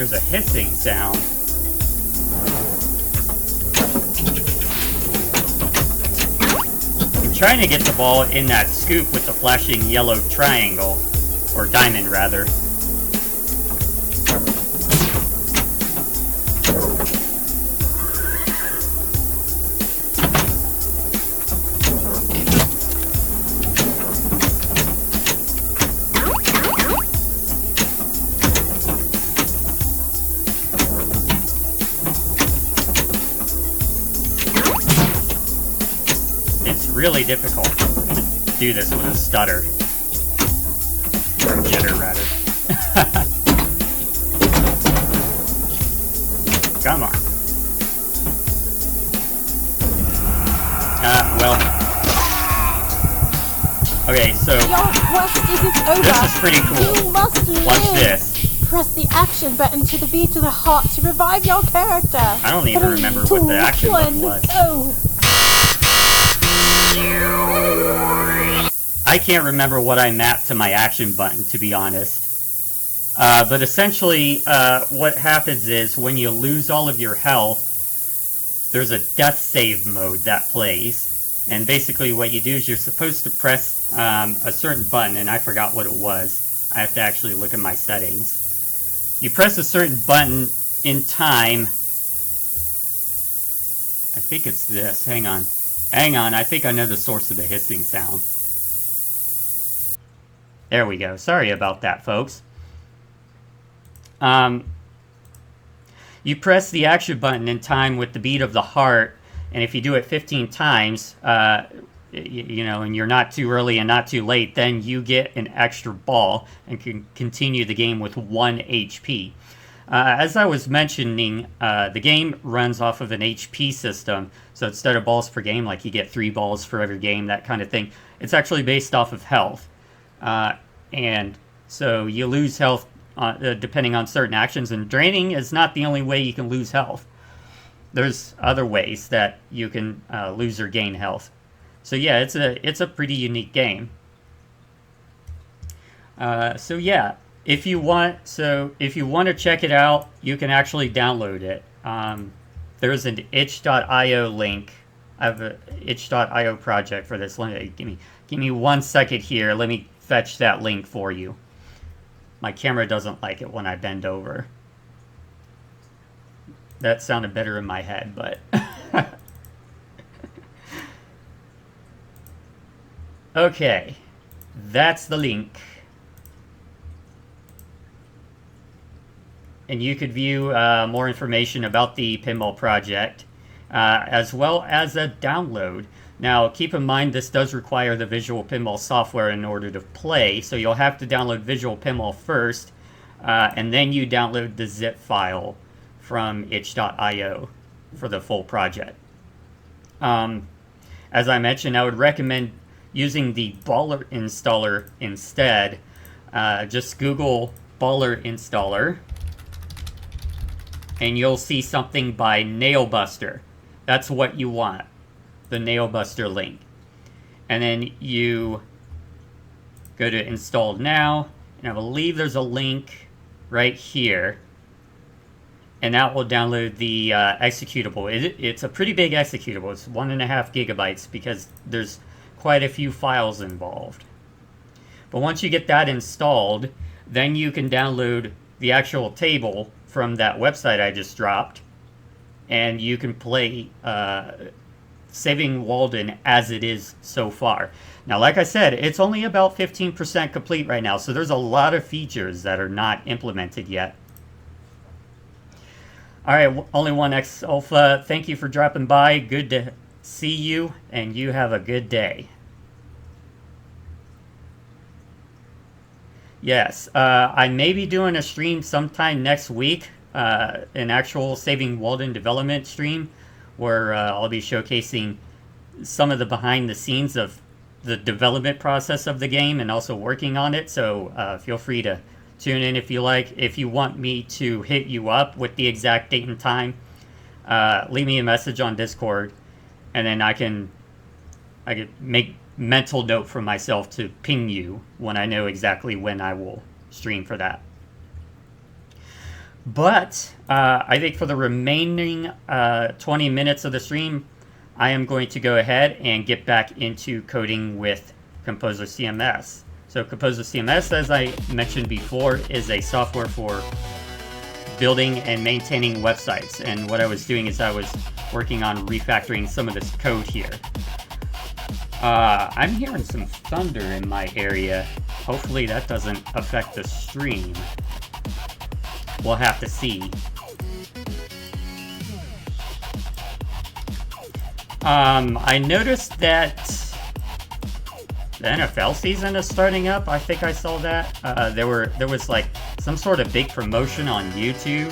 there's a hissing sound. I'm trying to get the ball in that scoop with the flashing yellow triangle, or diamond rather. Really difficult to do this with a stutter. Or jitter, rather. Come on. Well. Okay, so... Your quest isn't over. This is pretty cool. You must live. Watch this. Press the action button to the beat of the heart to revive your character. I don't even remember what the action button was. Go. I can't remember what I mapped to my action button, to be honest. But essentially, what happens is when you lose all of your health, there's a death save mode that plays. And basically what you do is you're supposed to press a certain button, and I forgot what it was. I have to actually look at my settings. You press a certain button in time. I think it's this. Hang on. Hang on, I think I know the source of the hissing sound. There we go. Sorry about that, folks. You press the action button in time with the beat of the heart, and if you do it 15 times, you know, and you're not too early and not too late, then you get an extra ball and can continue the game with 1 HP. As I was mentioning, the game runs off of an HP system, so instead of balls per game, like you get 3 balls for every game, that kind of thing, it's actually based off of health. And so you lose health depending on certain actions, and draining is not the only way you can lose health. There's other ways that you can lose or gain health. So yeah, it's a pretty unique game. So yeah. If you want to check it out, you can actually download it. There's an itch.io link. I have an itch.io project for this. Give me 1 second here. Let me fetch that link for you. My camera doesn't like it when I bend over. That sounded better in my head, but okay, that's the link. And you could view more information about the pinball project, as well as a download. Now, keep in mind this does require the Visual Pinball software in order to play, so you'll have to download Visual Pinball first, and then you download the zip file from itch.io for the full project. As I mentioned, I would recommend using the Baller installer instead. Just Google Baller installer, and you'll see something by Nailbuster. That's what you want, the Nailbuster link. And then you go to install now, and I believe there's a link right here, and that will download the executable. It's a pretty big executable. It's 1.5 gigabytes because there's quite a few files involved. But once you get that installed, then you can download the actual table from that website I just dropped, and you can play Saving Wallden as it is so far. Now, like I said, it's only about 15% complete right now, so there's a lot of features that are not implemented yet. Alright, Only One X Alpha, thank you for dropping by. Good to see you, and you have a good day. Yes, I may be doing a stream sometime next week, an actual Saving Wallden development stream, where I'll be showcasing some of the behind the scenes of the development process of the game and also working on it. So feel free to tune in if you like. If you want me to hit you up with the exact date and time, leave me a message on Discord, and then I can make mental note for myself to ping you when I know exactly when I will stream for that. But I think for the remaining 20 minutes of the stream, I am going to go ahead and get back into coding with Composr CMS. So Composr CMS, as I mentioned before, is a software for building and maintaining websites. And what I was doing is I was working on refactoring some of this code here. I'm hearing some thunder in my area. Hopefully that doesn't affect the stream. We'll have to see. I noticed that the NFL season is starting up. I think I saw that. There was like some sort of big promotion on YouTube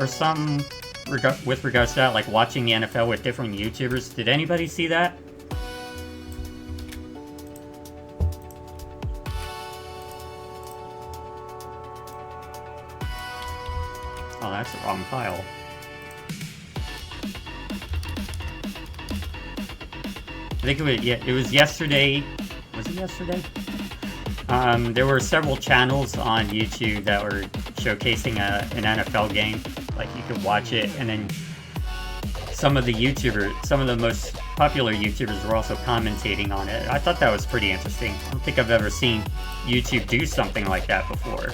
or something with regards to that, like watching the NFL with different YouTubers. Did anybody see that? Oh, that's the wrong file. I think it was yesterday. Was it yesterday? There were several channels on YouTube that were showcasing an NFL game. Like, you could watch it, and then some of the most popular YouTubers were also commentating on it. I thought that was pretty interesting. I don't think I've ever seen YouTube do something like that before.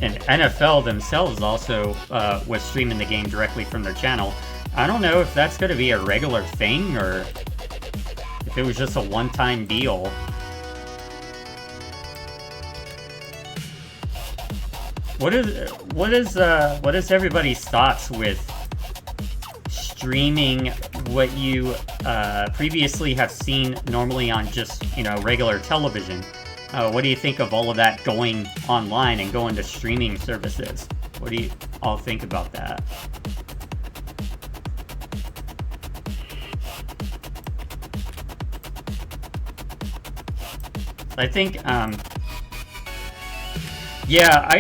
And NFL themselves also was streaming the game directly from their channel. I don't know if that's going to be a regular thing or if it was just a one-time deal. What is everybody's thoughts with streaming what you previously have seen normally on just, regular television? What do you think of all of that going online and going to streaming services? What do you all think about that? I think, I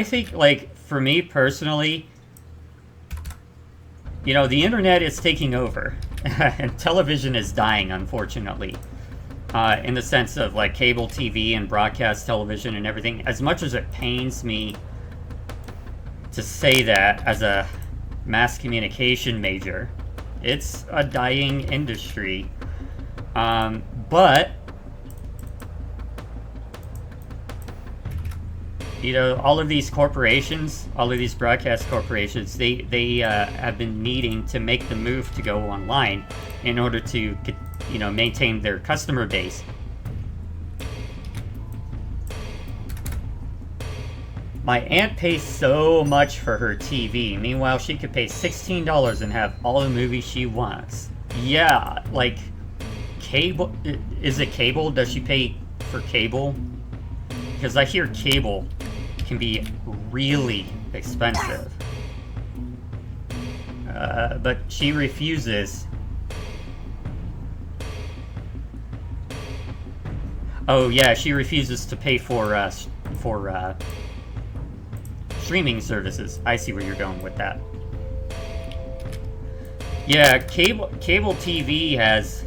think, like, for me personally, the internet is taking over, and television is dying, unfortunately. In the sense of, like, cable TV and broadcast television and everything. As much as it pains me to say that as a mass communication major, it's a dying industry. But all of these corporations, all of these broadcast corporations, they have been needing to make the move to go online in order to maintain their customer base. My aunt pays so much for her TV. Meanwhile, she could pay $16 and have all the movies she wants. Yeah, like, cable. Is it cable? Does she pay for cable? Because I hear cable can be really expensive. But she refuses. Oh yeah, she refuses to pay for streaming services. I see where you're going with that. Yeah, cable TV has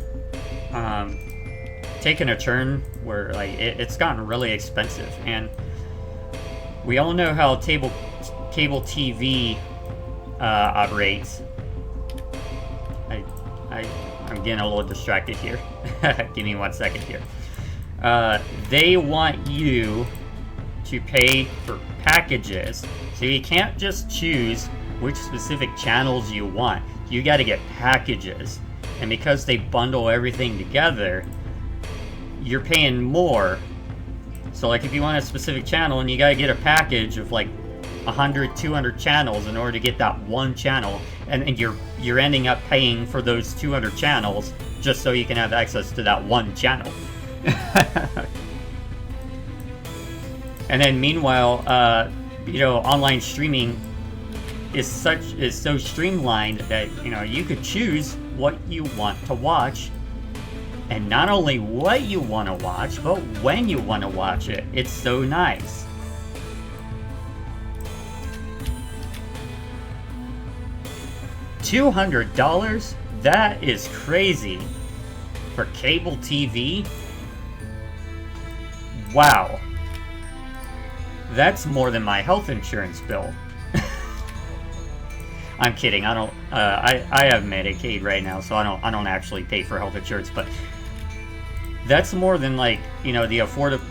taken a turn where, like, it's gotten really expensive, and we all know how cable TV operates. I'm getting a little distracted here. Give me 1 second here. They want you to pay for packages, so you can't just choose which specific channels you want. You got to get packages, and because they bundle everything together, you're paying more. So, like, if you want a specific channel and you got to get a package of like 100, 200 channels in order to get that one channel, and you're ending up paying for those 200 channels just so you can have access to that one channel. And then meanwhile, online streaming is so streamlined that you could choose what you want to watch, and not only what you want to watch, but when you want to watch it. It's so nice. $200? That is crazy for cable TV. Wow. That's more than my health insurance bill. I'm kidding. I don't. I have Medicaid right now, so I don't actually pay for health insurance. But that's more than, like, you know, the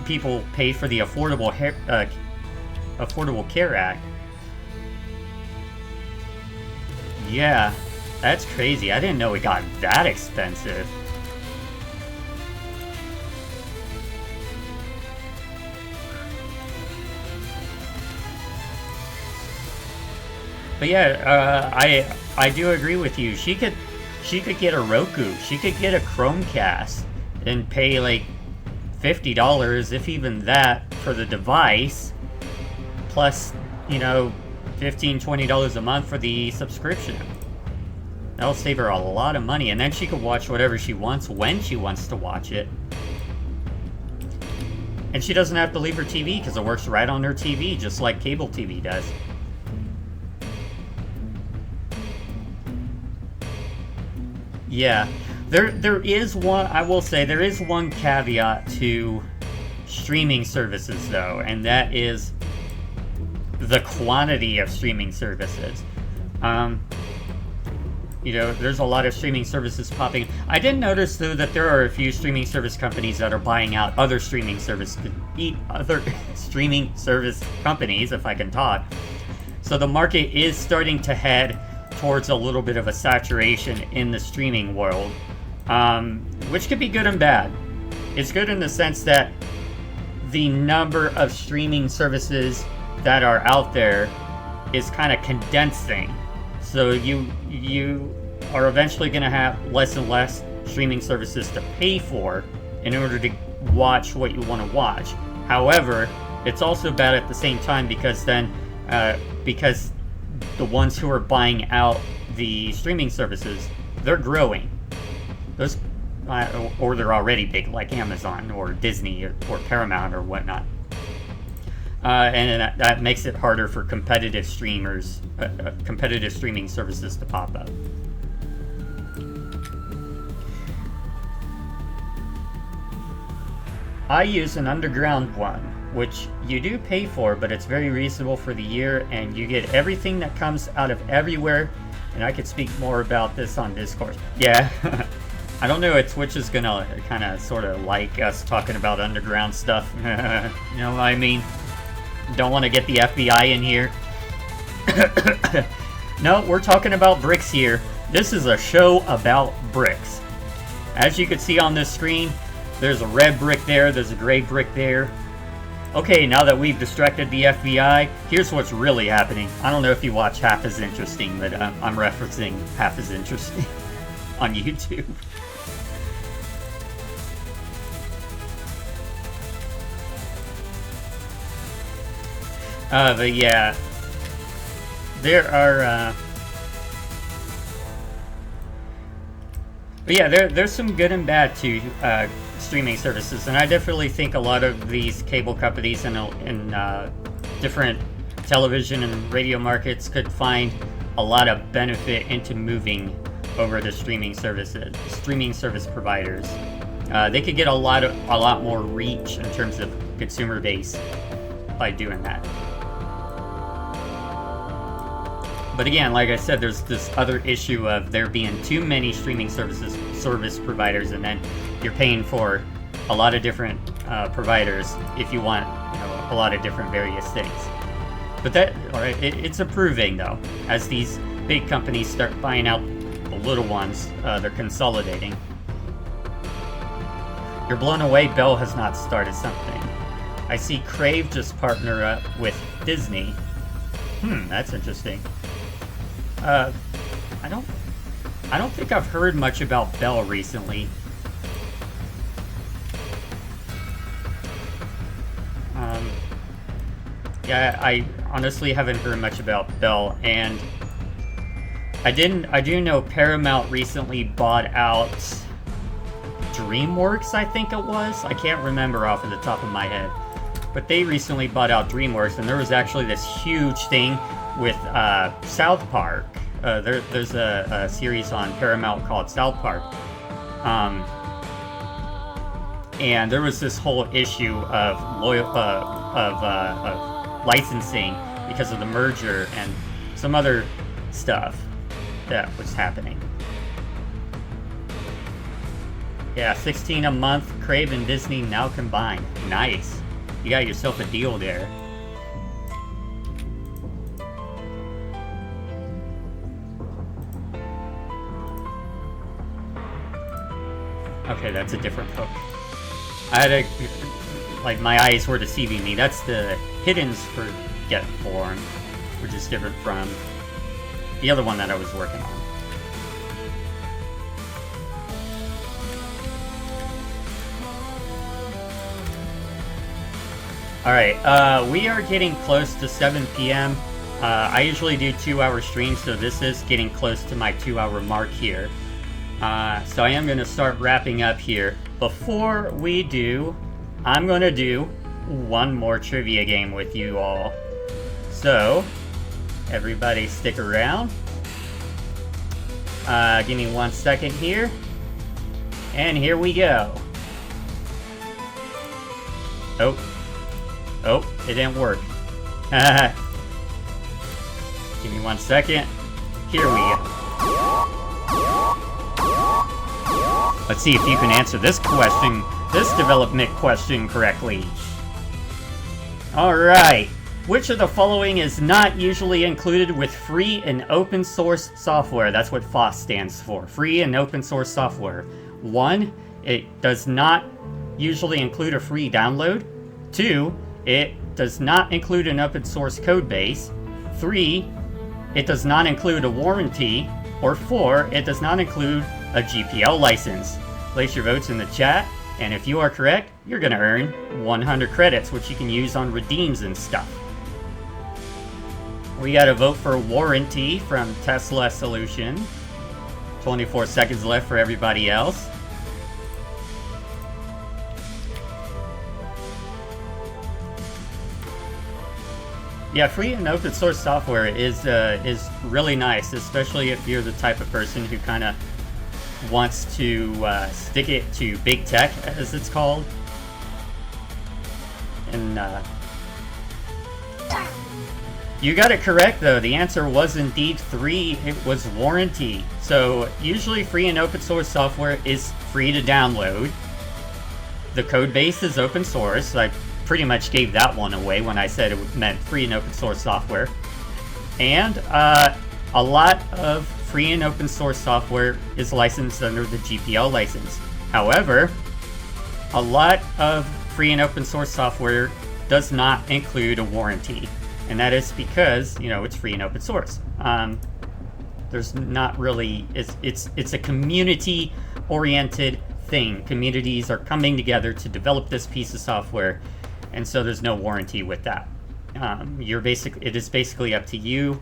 people pay for the Affordable Care Act. Yeah, that's crazy. I didn't know it got that expensive. But yeah, I do agree with you. She could get a Roku. She could get a Chromecast and pay like $50, if even that, for the device, plus, you know, $15-20 a month for the subscription. That'll save her a lot of money, and then she could watch whatever she wants when she wants to watch it. And she doesn't have to leave her TV because it works right on her TV, just like cable TV does. Yeah, there is one, I will say, there is one caveat to streaming services, though, and that is the quantity of streaming services. You know, there's a lot of streaming services popping. I did notice, though, that there are a few streaming service companies that are buying out other streaming service companies, if I can talk. So the market is starting to head towards a little bit of a saturation in the streaming world, which could be good and bad. It's good in the sense that the number of streaming services that are out there is kind of condensing. So you are eventually going to have less and less streaming services to pay for in order to watch what you want to watch. However, it's also bad at the same time because then because the ones who are buying out the streaming services, they're growing. Those, or they're already big, like Amazon or Disney or Paramount or whatnot. And that makes it harder for competitive streaming services to pop up. I use an underground one, which you do pay for, but it's very reasonable for the year, and you get everything that comes out of everywhere. And I could speak more about this on Discord. Yeah, I don't know if Twitch is gonna kind of sort of like us talking about underground stuff. You know what I mean? Don't want to get the FBI in here. No, we're talking about bricks here. This is a show about bricks. As you can see on this screen, there's a red brick there, there's a gray brick there. Okay, now that we've distracted the FBI, here's what's really happening. I don't know if you watch Half as Interesting, but I'm referencing Half as Interesting on YouTube. But yeah, there are, but yeah, there's some good and bad to streaming services, and I definitely think a lot of these cable companies and different television and radio markets could find a lot of benefit into moving over to streaming service providers. They could get a lot more reach in terms of consumer base by doing that. But again, like I said, there's this other issue of there being too many streaming service providers, and then you're paying for a lot of different providers if you want, you know, a lot of different various things. But that, all right, it's improving though. As these big companies start buying out the little ones, they're consolidating. You're blown away. Bell has not started something. I see Crave just partner up with Disney. That's interesting. I don't think I've heard much about Bell recently. Yeah, I honestly haven't heard much about Bell, and I do know Paramount recently bought out DreamWorks, I think it was. I can't remember off of the top of my head. But they recently bought out DreamWorks, and there was actually this huge thing with South Park. There's a series on Paramount called South Park. and there was this whole issue of licensing because of the merger and some other stuff that was happening. Yeah, 16 a month, Crave and Disney now combined. Nice. You got yourself a deal there. Okay, that's a different hook. I had like, my eyes were deceiving me. That's the Hidden's Forget form, which is different from the other one that I was working on. Alright, we are getting close to 7 p.m. I usually do 2-hour streams, so this is getting close to my 2-hour mark here. So I am going to start wrapping up here. Before we do, I'm going to do one more trivia game with you all. So, everybody stick around. Give me 1 second here. And here we go. Oh, it didn't work. Give me 1 second. Here we go. Let's see if you can answer this question, this development question correctly. Alright. Which of the following is not usually included with free and open source software? That's what FOSS stands for. Free and open source software. 1, it does not usually include a free download. 2, it does not include an open source code base. 3, it does not include a warranty. Or 4, it does not include a GPL license. Place your votes in the chat, and if you are correct, you're going to earn 100 credits, which you can use on redeems and stuff. We got a vote for warranty from Tesla Solution. 24 seconds left for everybody else. Yeah, free and open source software is really nice, especially if you're the type of person who kind of wants to stick it to big tech, as it's called. And you got it correct, though. The answer was indeed 3. It was warranty. So usually free and open source software is free to download. The code base is open source. I pretty much gave that one away when I said it meant free and open source software. And a lot of free and open source software is licensed under the GPL license. However, a lot of free and open source software does not include a warranty. And that is because, you know, it's free and open source. There's not really, it's a community-oriented thing. Communities are coming together to develop this piece of software, and so there's no warranty with that. It is basically up to you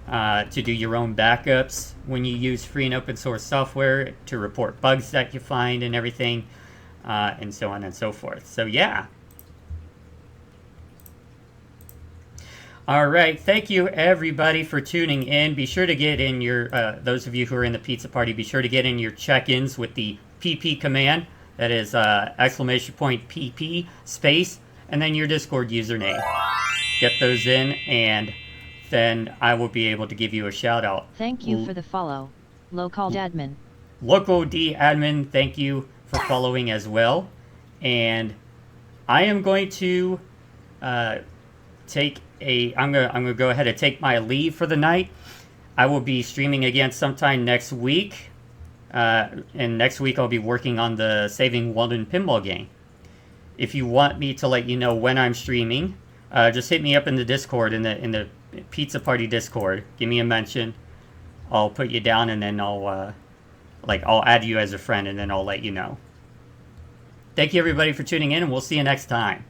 to do your own backups when you use free and open source software, to report bugs that you find and everything, and so on and so forth. So yeah. All right, thank you everybody for tuning in. Be sure to get in your, those of you who are in the pizza party, be sure to get in your check-ins with the PP command. That is !PP space, and then your Discord username. Get those in, and then I will be able to give you a shout out. Thank you for the follow. Local admin. Local D admin, thank you for following as well. And I am going to I'm gonna go ahead and take my leave for the night. I will be streaming again sometime next week. And next week I'll be working on the Saving Wallden pinball game. If you want me to let you know when I'm streaming, just hit me up in the Discord, in the Pizza Party Discord. Give me a mention. I'll put you down, and then I'll add you as a friend, and then I'll let you know. Thank you everybody for tuning in, and we'll see you next time.